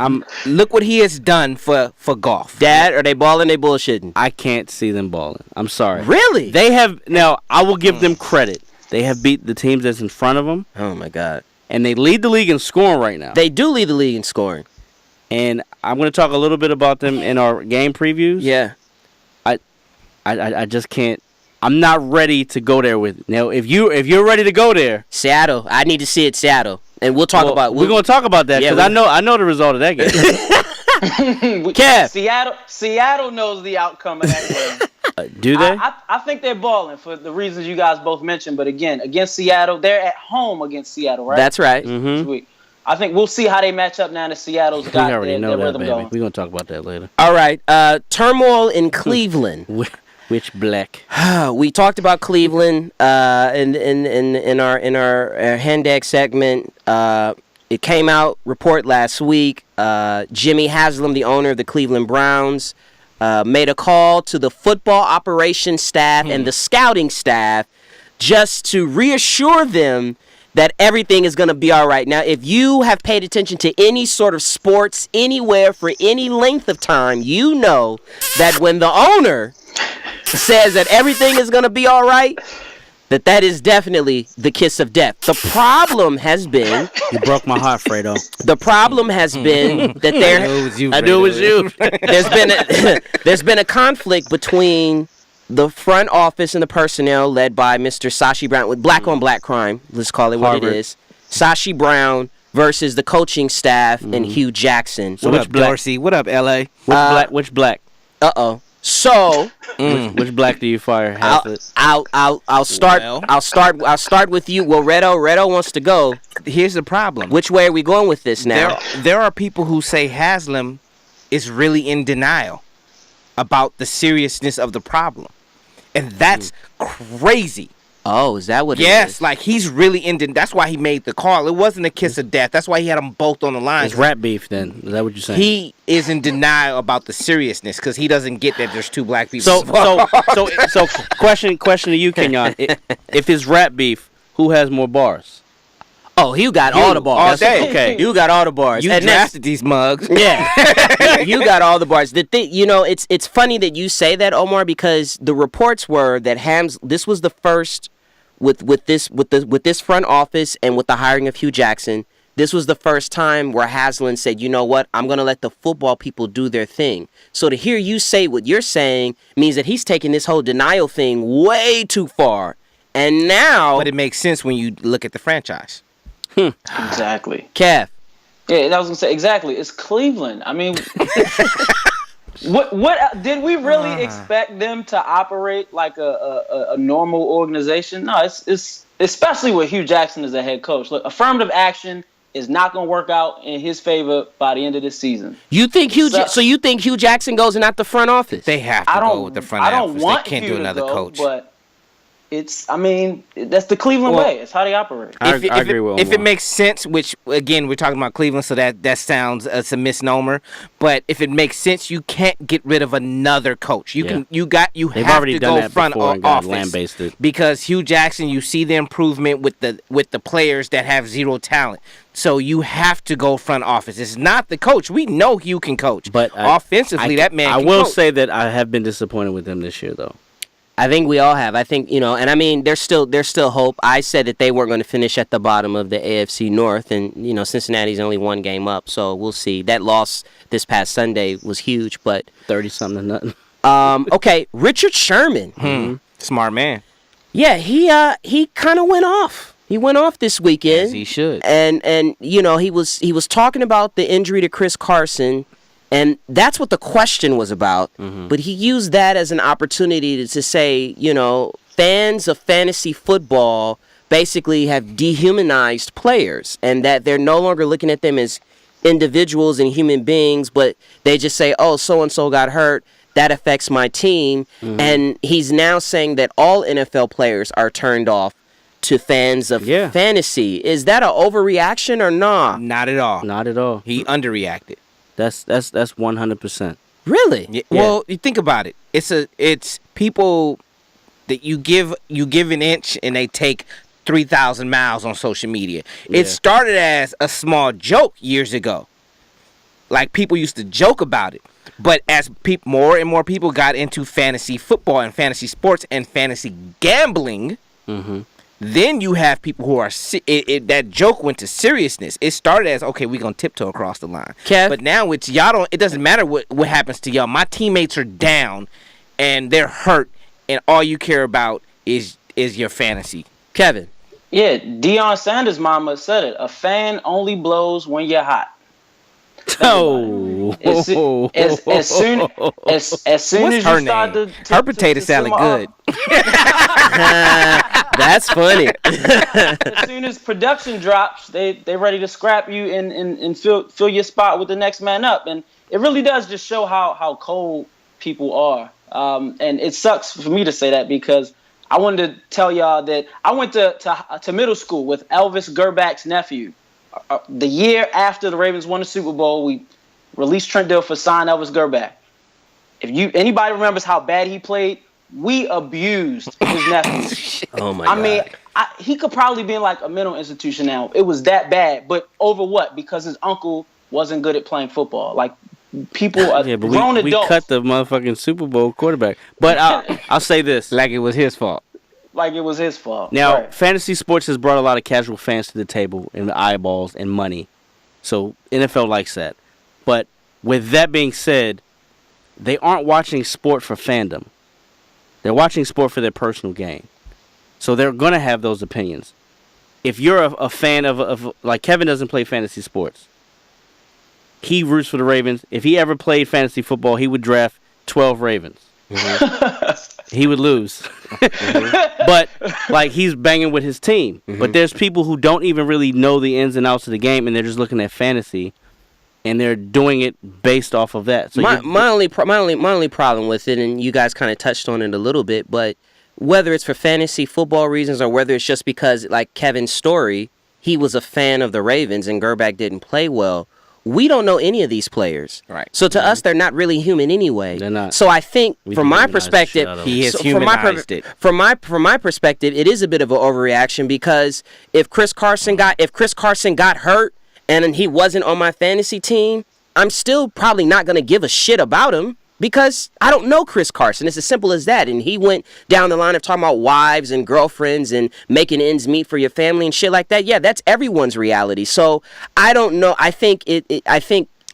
Look what he has done for Goff. Dad, are they balling? They bullshitting? I can't see them balling. I'm sorry. Really? They have now. I will give them credit. They have beat the teams that's in front of them, Oh my God. and they lead the league in scoring right now. They do lead the league in scoring. And I'm going to talk a little bit about them in our game previews. Yeah. I just can't. I'm not ready to go there with. Now, if you're ready to go there, Seattle. I need to see it, Seattle. And we'll talk about. We're going to talk about that because I know the result of that game. Kev. Seattle knows the outcome of that game. Do they? I think they're balling for the reasons you guys both mentioned. But again, against Seattle, they're at home against Seattle, right? That's right. This week. I think we'll see how they match up now that Seattle's We got already their know that, rhythm baby. going. We're going to talk about that later. All right. Turmoil in Cleveland. Which black? We talked about Cleveland in our hand deck segment. It came out report last week. Jimmy Haslam, the owner of the Cleveland Browns, made a call to the football operations staff and the scouting staff just to reassure them that everything is going to be all right. Now, if you have paid attention to any sort of sports anywhere for any length of time, you know that when the owner says that everything is going to be all right, that is definitely the kiss of death. The problem has been... You broke my heart, Fredo. The problem has been that there... I knew it was you. There's been a conflict between the front office and the personnel led by Mr. Sashi Brown with black-on-black crime. Let's call it what it is. Sashi Brown versus the coaching staff and Hugh Jackson. So what up, Dorsey? What up, L.A.? Which black? Uh-oh. So, Which black do you fire? I'll start with you. Well, Redo wants to go. Here's the problem. Which way are we going with this now? There are people who say Haslam is really in denial about the seriousness of the problem. And that's crazy. Oh, is that what it is? Yes, like he's really in denial. That's why he made the call. It wasn't a kiss of death. That's why he had them both on the line. It's rap beef then. Is that what you're saying? He is in denial about the seriousness because he doesn't get that there's two black people. So question to you, Kenyon. If it's rap beef, who has more bars? Oh, you got all the bars. All day. Okay, you got all the bars. You drafted these mugs. Yeah, you got all the bars. The thing, it's funny that you say that, Omar, because the reports were that this was the first with this front office and with the hiring of Hugh Jackson. This was the first time where Haslam said, you know what, I'm going to let the football people do their thing. So to hear you say what you're saying means that he's taking this whole denial thing way too far. And now... But it makes sense when you look at the franchise. Exactly. Kev. Yeah, I was gonna say exactly. It's Cleveland. I mean, what did we really expect them to operate like a normal organization? No, it's especially with Hugh Jackson as a head coach. Look, affirmative action is not gonna work out in his favor by the end of this season. You think so you think Hugh Jackson goes and not the front office? They have to go with the front office. I don't want they can't Hugh do another to go, coach. but that's the Cleveland way. It's how they operate. I agree with Omar. If it makes sense, which again we're talking about Cleveland, so that sounds it's a misnomer. But if it makes sense, you can't get rid of another coach. You have already to done go that front before and office land-based because Hugh Jackson. You see the improvement with the players that have zero talent. So you have to go front office. It's not the coach. We know Hugh can coach, but offensively, that man. I can will coach. say that I have been disappointed with them this year, though. I think we all have. I think, and I mean, there's still hope. I said that they weren't going to finish at the bottom of the AFC North, and, Cincinnati's only one game up, so we'll see. That loss this past Sunday was huge, but 30-something to nothing. Okay, Richard Sherman. Smart man. Yeah, he kind of went off. He went off this weekend. As he should. And you know, he was talking about the injury to Chris Carson, and that's what the question was about. But he used that as an opportunity to say, you know, fans of fantasy football basically have dehumanized players, and that they're no longer looking at them as individuals and human beings, but they just say, oh, so-and-so got hurt, that affects my team. And he's now saying that all NFL players are turned off to fans of fantasy. Is that an overreaction or nah? Not at all. Not at all. He underreacted. That's 100%. Really? Yeah. Well, you think about it. It's people that you give an inch and they take 3,000 miles on social media. It started as a small joke years ago. Like, people used to joke about it. But as more and more people got into fantasy football and fantasy sports and fantasy gambling, then you have people who are that joke went to seriousness. It started as, okay, we're gonna tiptoe across the line, Kev? But now it's y'all don't. It doesn't matter what happens to y'all. My teammates are down, and they're hurt, and all you care about is your fantasy. Kevin. Yeah, Deion Sanders' mama said it. A fan only blows when you're hot. Oh. As soon as her you start name? to Her potato salad good. That's funny. As soon as production drops, they ready to scrap you and fill your spot with the next man up. And it really does just show how cold people are. And it sucks for me to say that, because I wanted to tell y'all that I went to middle school with Elvis Gerbach's nephew. The year after the Ravens won the Super Bowl, we released Trent Dilfer, signed Elvis Gerbach. If anybody remembers how bad he played, we abused his nephew. Oh my God. I mean, he could probably be in like a mental institution now. It was that bad. But over what? Because his uncle wasn't good at playing football. Like, people are grown adults. We cut the motherfucking Super Bowl quarterback. But I'll say this. Like it was his fault. Like it was his fault. Now, Right. fantasy sports has brought a lot of casual fans to the table, and eyeballs and money. So NFL likes that. But with that being said, they aren't watching sport for fandom. They're watching sport for their personal gain. So they're going to have those opinions. If you're a fan of like, Kevin doesn't play fantasy sports. He roots for the Ravens. If he ever played fantasy football, he would draft 12 Ravens. He would lose. But, like, he's banging with his team. But there's people who don't even really know the ins and outs of the game, and they're just looking at fantasy, and they're doing it based off of that. So my only problem with it, and you guys kind of touched on it a little bit, but whether it's for fantasy football reasons or whether it's just because, like Kevin's story, he was a fan of the Ravens and Gerbach didn't play well, we don't know any of these players. Right. So to us, they're not really human anyway. They're not. So I think, from my dehumanized the shit perspective, out of them. He has humanized it. From my perspective, it is a bit of an overreaction, because if Chris Carson got hurt and he wasn't on my fantasy team, I'm still probably not going to give a shit about him, because I don't know Chris Carson. It's as simple as that. And he went down the line of talking about wives and girlfriends and making ends meet for your family and shit like that. Yeah, that's everyone's reality. So I don't know. I think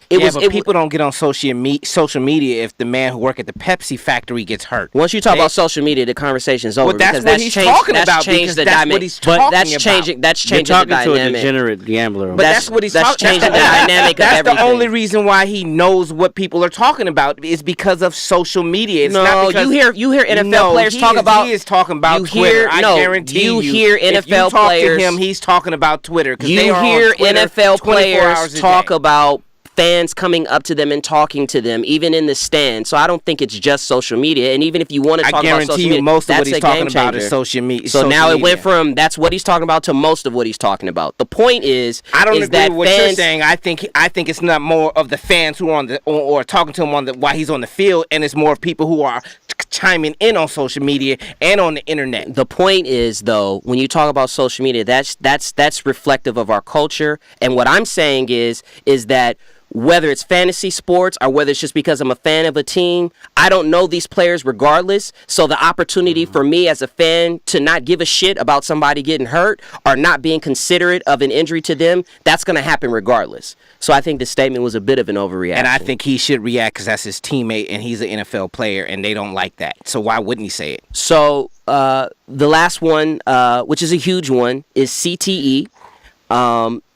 people don't get on social media if the man who work at the Pepsi factory gets hurt. Once you talk about social media, the conversation's over. Well, that's because what he's talking about, because that's what he's talking about. That's You're changing talking the to a dynamic. degenerate gambler. But that's what he's that's talking changing the dynamic of That's everything. the only reason why he knows what people are talking about is because of social media. It's not because you hear NFL players talk about. He is talking about Twitter. I guarantee you. You hear if you NFL talk players. to him, he's talking about Twitter. You hear NFL 24 players hours a talk day. about fans coming up to them and talking to them, even in the stand. So I don't think it's just social media. And even if you want to talk about social guarantee media, you most of that's what he's a talking game about changer. is social media. So now it went from that's what he's talking about to most of what he's talking about. The point is, I don't is agree that with what fans, you're saying. I think it's not more of the fans who are on the or talking to him while he's on the field, and it's more of people who are chiming in on social media and on the internet. The point is, though, when you talk about social media, that's reflective of our culture. And what I'm saying is that whether it's fantasy sports or whether it's just because I'm a fan of a team, I don't know these players regardless. So the opportunity for me as a fan to not give a shit about somebody getting hurt or not being considerate of an injury to them, that's going to happen regardless. So I think the statement was a bit of an overreaction. And I think he should react because that's his teammate and he's an NFL player and they don't like that. So why wouldn't he say it? So the last one, which is a huge one, is CTE.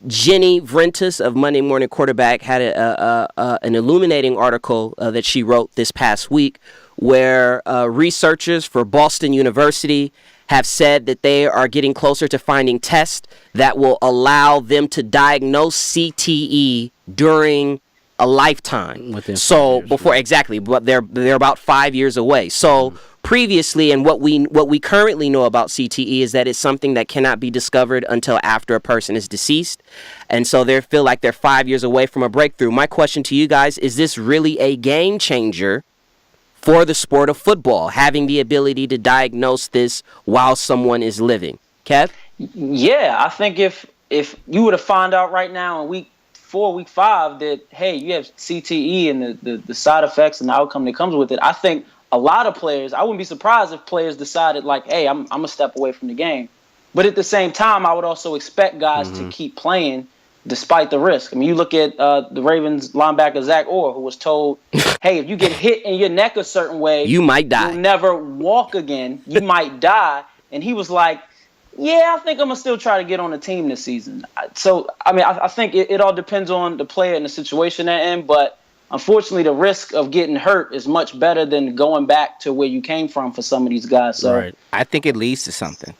Jenny Vrentas of Monday Morning Quarterback had an illuminating article that she wrote this past week where researchers for Boston University have said that they are getting closer to finding tests that will allow them to diagnose CTE during a lifetime. So before, exactly, but they're about 5 years away. So previously, and what we currently know about CTE is that it's something that cannot be discovered until after a person is deceased. And so they feel like they're 5 years away from a breakthrough. My question to you guys, is this really a game changer for the sport of football, having the ability to diagnose this while someone is living? Kev? Yeah, I think if you were to find out right now in week 4, week 5 that, hey, you have CTE and the side effects and the outcome that comes with it, I think a lot of players, I wouldn't be surprised if players decided like, hey, I'm going to step away from the game. But at the same time, I would also expect guys to keep playing despite the risk. I mean, you look at the Ravens linebacker Zach Orr, who was told, hey, if you get hit in your neck a certain way, you might die. You'll never walk again. You might die. And he was like, yeah, I think I'm going to still try to get on the team this season. So, I mean, I think it all depends on the player and the situation they're in. But unfortunately, the risk of getting hurt is much better than going back to where you came from for some of these guys. So right. I think it leads to something.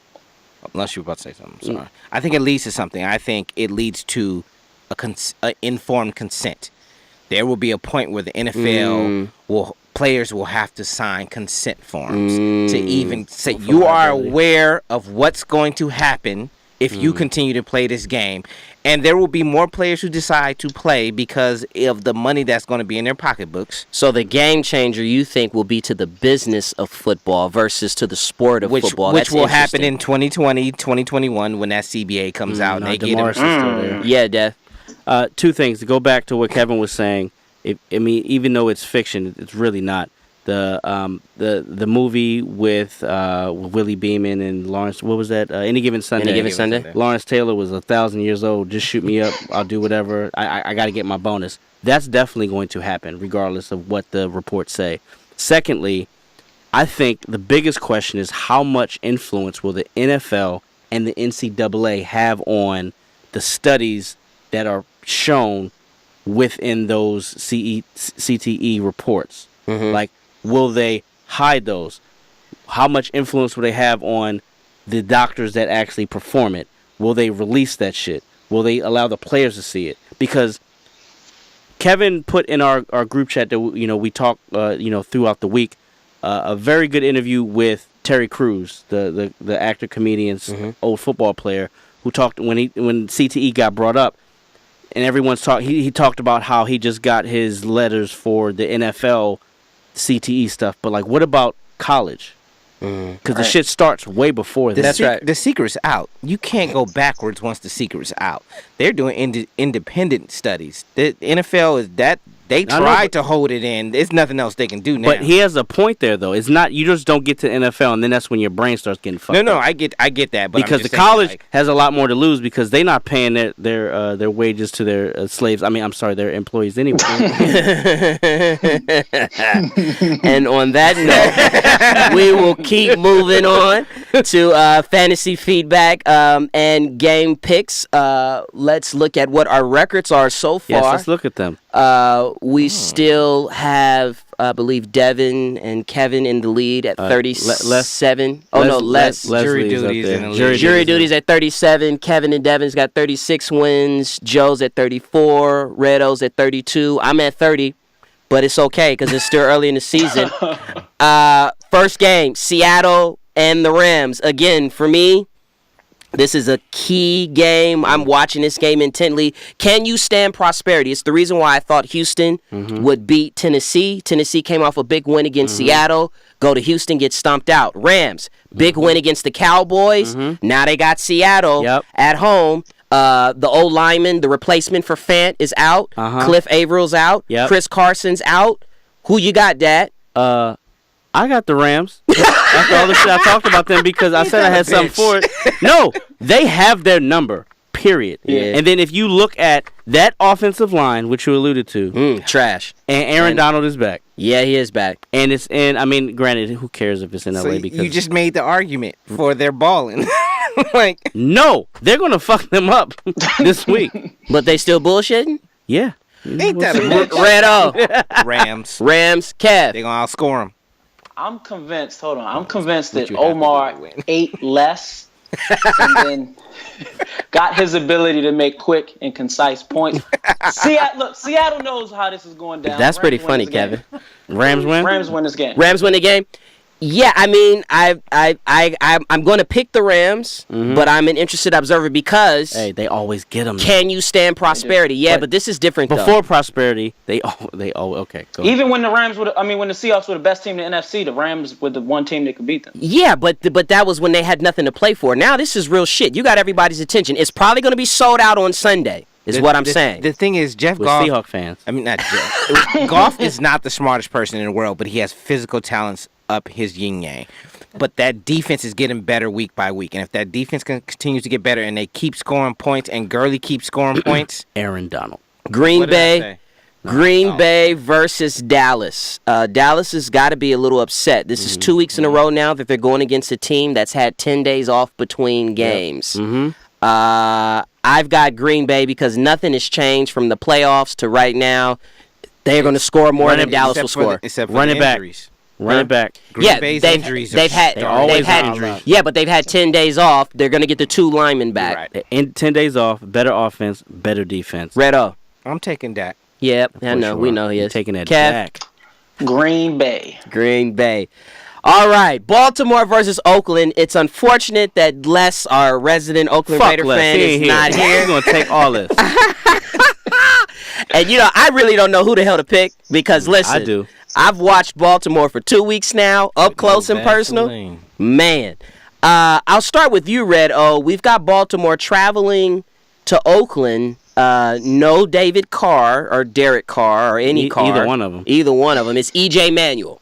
Unless you were about to say something. I'm sorry. I think it leads to something. I think it leads to a informed consent. There will be a point where the NFL players will have to sign consent forms to even say you are aware of what's going to happen if you continue to play this game. And there will be more players who decide to play because of the money that's going to be in their pocketbooks. So the game changer, you think, will be to the business of football versus to the sport of football. Which will happen in 2020, 2021 when that CBA comes out. And they get it. Still there. Yeah, Dev. Two things. To go back to what Kevin was saying, even though it's fiction, it's really not. The movie with Willie Beeman and Lawrence, what was that? Any Given Sunday. Any Given Sunday. Lawrence Taylor was 1,000 years old. Just shoot me up. I'll do whatever. I got to get my bonus. That's definitely going to happen, regardless of what the reports say. Secondly, I think the biggest question is how much influence will the NFL and the NCAA have on the studies that are shown within those CTE reports? Like, will they hide those? How much influence will they have on the doctors that actually perform it? Will they release that shit? Will they allow the players to see it? Because Kevin put in our group chat that we talk throughout the week a very good interview with Terry Crews, the actor, comedian's old football player, who talked when CTE got brought up, and everyone's talk. He talked about how he just got his letters for the NFL CTE stuff, but like, what about college? Because the shit starts way before that. That's right. The secret's out. You can't go backwards once the secret's out. They're doing independent studies. The NFL is that they tried to hold it in. There's nothing else they can do now. But he has a point there, though. It's not you just don't get to the NFL and then that's when your brain starts getting fucked up. No, I get that. But because the college has a lot more to lose because they're not paying their wages to their slaves. I mean, I'm sorry, their employees anyway. And on that note, we will keep moving on to fantasy feedback and game picks. Let's look at what our records are so far. Yes, let's look at them. We still have, I believe, Devin and Kevin in the lead at 37. Les. Jury duties in the lead. Jury duties at 37. Kevin and Devin's got 36 wins. Joe's at 34. Redo's at 32. I'm at 30, but it's okay because it's still early in the season. First game, Seattle and the Rams. Again, for me, this is a key game. I'm watching this game intently. Can you stand prosperity? It's the reason why I thought Houston would beat Tennessee. Tennessee came off a big win against Seattle. Go to Houston, get stomped out. Rams, big win against the Cowboys. Now they got Seattle at home. The old lineman, the replacement for Fant, is out. Cliff Avrill's out. Yep. Chris Carson's out. Who you got, Dad? I got the Rams. After all the shit I talked about them because I said I had something for it. No, they have their number. Period. Yeah. And then if you look at that offensive line, which you alluded to, Trash. and Aaron Donald is back. Yeah, he is back. And I mean, granted, who cares if it's in LA? Because you just made the argument for their balling. No, they're gonna fuck them up this week. But they still bullshitting? Yeah. Ain't that a bitch? Red-O. Rams. Kev. They gonna outscore them. I'm convinced. Hold on. I'm convinced that you have to Omar do to win. ate less and then got his ability to make quick and concise points. Seattle knows how this is going down. That's pretty Rams funny, win this game. Kevin. Rams win. Rams win this game. Rams win the game. Yeah, I mean, I'm going to pick the Rams, but I'm an interested observer because Hey, they always get them. can you stand prosperity? Yeah, but this is different though. Before prosperity, okay. Go ahead. Even when the Seahawks were the best team in the NFC, the Rams were the one team that could beat them. Yeah, but that was when they had nothing to play for. Now this is real shit. You got everybody's attention. It's probably going to be sold out on Sunday. Is what I'm saying. The thing is, Jeff With Goff. Seahawk fans. I mean, not Jeff. Goff is not the smartest person in the world, but he has physical talents up his yin yang. But that defense is getting better week by week, and if that defense continues to get better and they keep scoring points and Gurley keeps scoring points, Aaron Donald. Green What did I Bay. say? Green Bay versus Dallas. Dallas has got to be a little upset. This is 2 weeks in a row now that they're going against a team that's had 10 days off between games. I've got Green Bay because nothing has changed from the playoffs to right now. They're going to score more than Dallas will score. Except for Running the back. injuries. Running back. Green Bay's injuries they've had injuries. Yeah, but they've had 10 days off. They're going to get the 2 linemen back. Right. In 10 days off, better offense, better defense. Red-O. I'm taking that. Yep, I For know. sure. We know he You're is. taking that Kev. back. Green Bay. Green Bay. All right, Baltimore versus Oakland. It's unfortunate that Les, our resident Oakland Fuck Raider Les. fan, He is ain't not here. here. He's going to take all this. And, I really don't know who the hell to pick because, listen, I do. I've watched Baltimore for 2 weeks now, up close and personal. Vaseline. Man. I'll start with you, Red-O. We've got Baltimore traveling to Oakland. No David Carr or Derek Carr or any Carr. Either one of them. Either one of them. It's E.J. Manuel.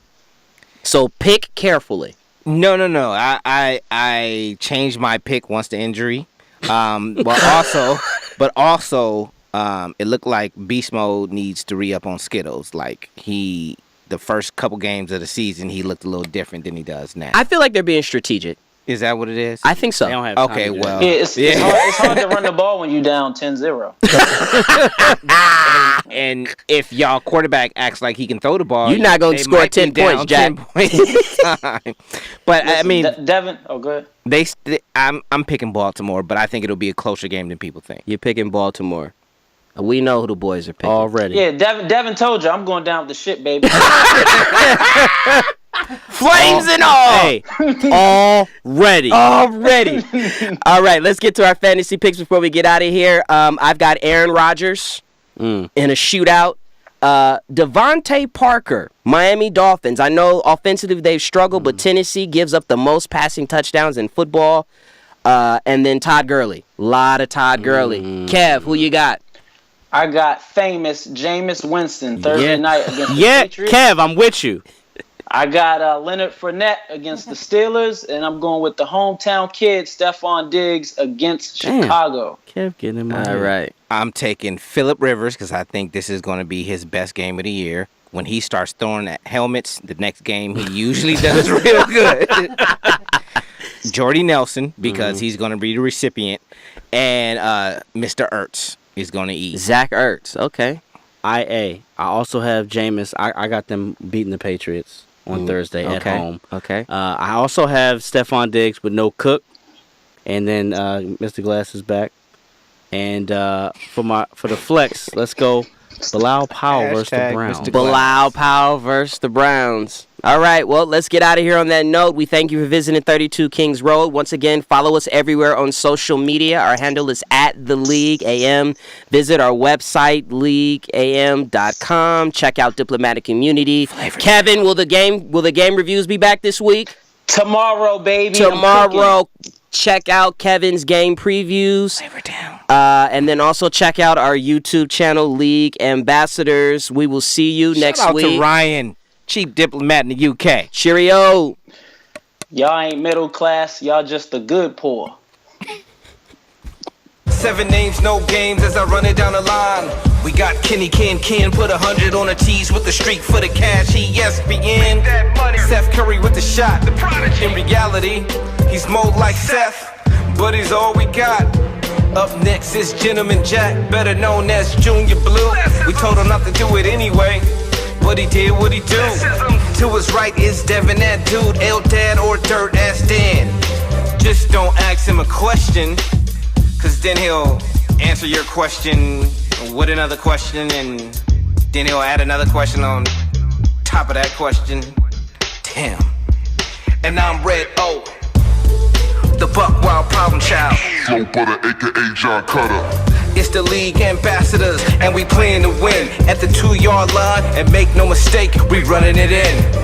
So pick carefully. No. I changed my pick once the injury. But also, it looked like Beast Mode needs to re-up on Skittles. Like the first couple games of the season, he looked a little different than he does now. I feel like they're being strategic. Is that what it is? I think so. They don't have time Okay, to do well. that. Yeah, it's hard to run the ball when you're down 10-0. And if y'all quarterback acts like he can throw the ball, You're not gonna they score might be 10 points, down Jack. 10 points at the time. But I mean, Devin. Oh, go ahead. I'm picking Baltimore, but I think it'll be a closer game than people think. You're picking Baltimore. We know who the boys are picking. Already. Yeah, Devin told you I'm going down with the shit, baby. Flames and all. Hey, already. Already. All right, let's get to our fantasy picks before we get out of here. I've got Aaron Rodgers in a shootout. Devontae Parker, Miami Dolphins. I know offensively they've struggled, but Tennessee gives up the most passing touchdowns in football. And then Todd Gurley. A lot of Todd Gurley. Kev, who you got? I got famous Jameis Winston Thursday night against the Yeah, Patriots. Kev, I'm with you. I got Leonard Fournette against the Steelers, and I'm going with the hometown kid, Stephon Diggs, against Damn. Chicago. Kev, get in my All head. right. I'm taking Phillip Rivers because I think this is going to be his best game of the year. When he starts throwing at helmets, the next game he usually does real good. Jordy Nelson because he's going to be the recipient, and Mr. Ertz is going to eat. Zach Ertz. Okay. I also have Jameis. I got them beating the Patriots on Thursday at home. Okay. I also have Stephon Diggs with no Cook, and then Mr. Glass is back. And for the flex, let's go Bilal Powell versus the Hashtag Browns. Mr. Bilal Powell versus the Browns. All right, well, let's get out of here on that note. We thank you for visiting 32 Kings Road. Once again, follow us everywhere on social media. Our handle is @TheLeagueAM. Visit our website, leagueam.com. Check out Diplomatic Immunity. Kevin, will the game reviews be back this week? Tomorrow, baby. I'm Tomorrow. Check out Kevin's game previews. Lay her down. And then also check out our YouTube channel, League Ambassadors. We will see you next Shout out week. to Ryan, chief diplomat in the UK. Cheerio. Y'all ain't middle class. Y'all just the good poor. 7 names, no games as I run it down the line. We got Kenny Ken, put 100 on a tees with the streak for the cash. ESPN, Seth Curry with the shot. The prodigy. In reality, he's mowed like Seth, but he's all we got. Up next is Gentleman Jack, better known as Junior Blue. We told him not to do it anyway, but he did what he do. To his right is Devin, that dude, Eldad or Dirt Ass Dan. Just don't ask him a question, cause then he'll answer your question with another question, and then he'll add another question on top of that question. Damn. And I'm Red O, the Buck Wild Problem Child. Flow butter, aka John Cutter. It's the League Ambassadors, and we playing to win. At the 2-yard line, and make no mistake, we running it in.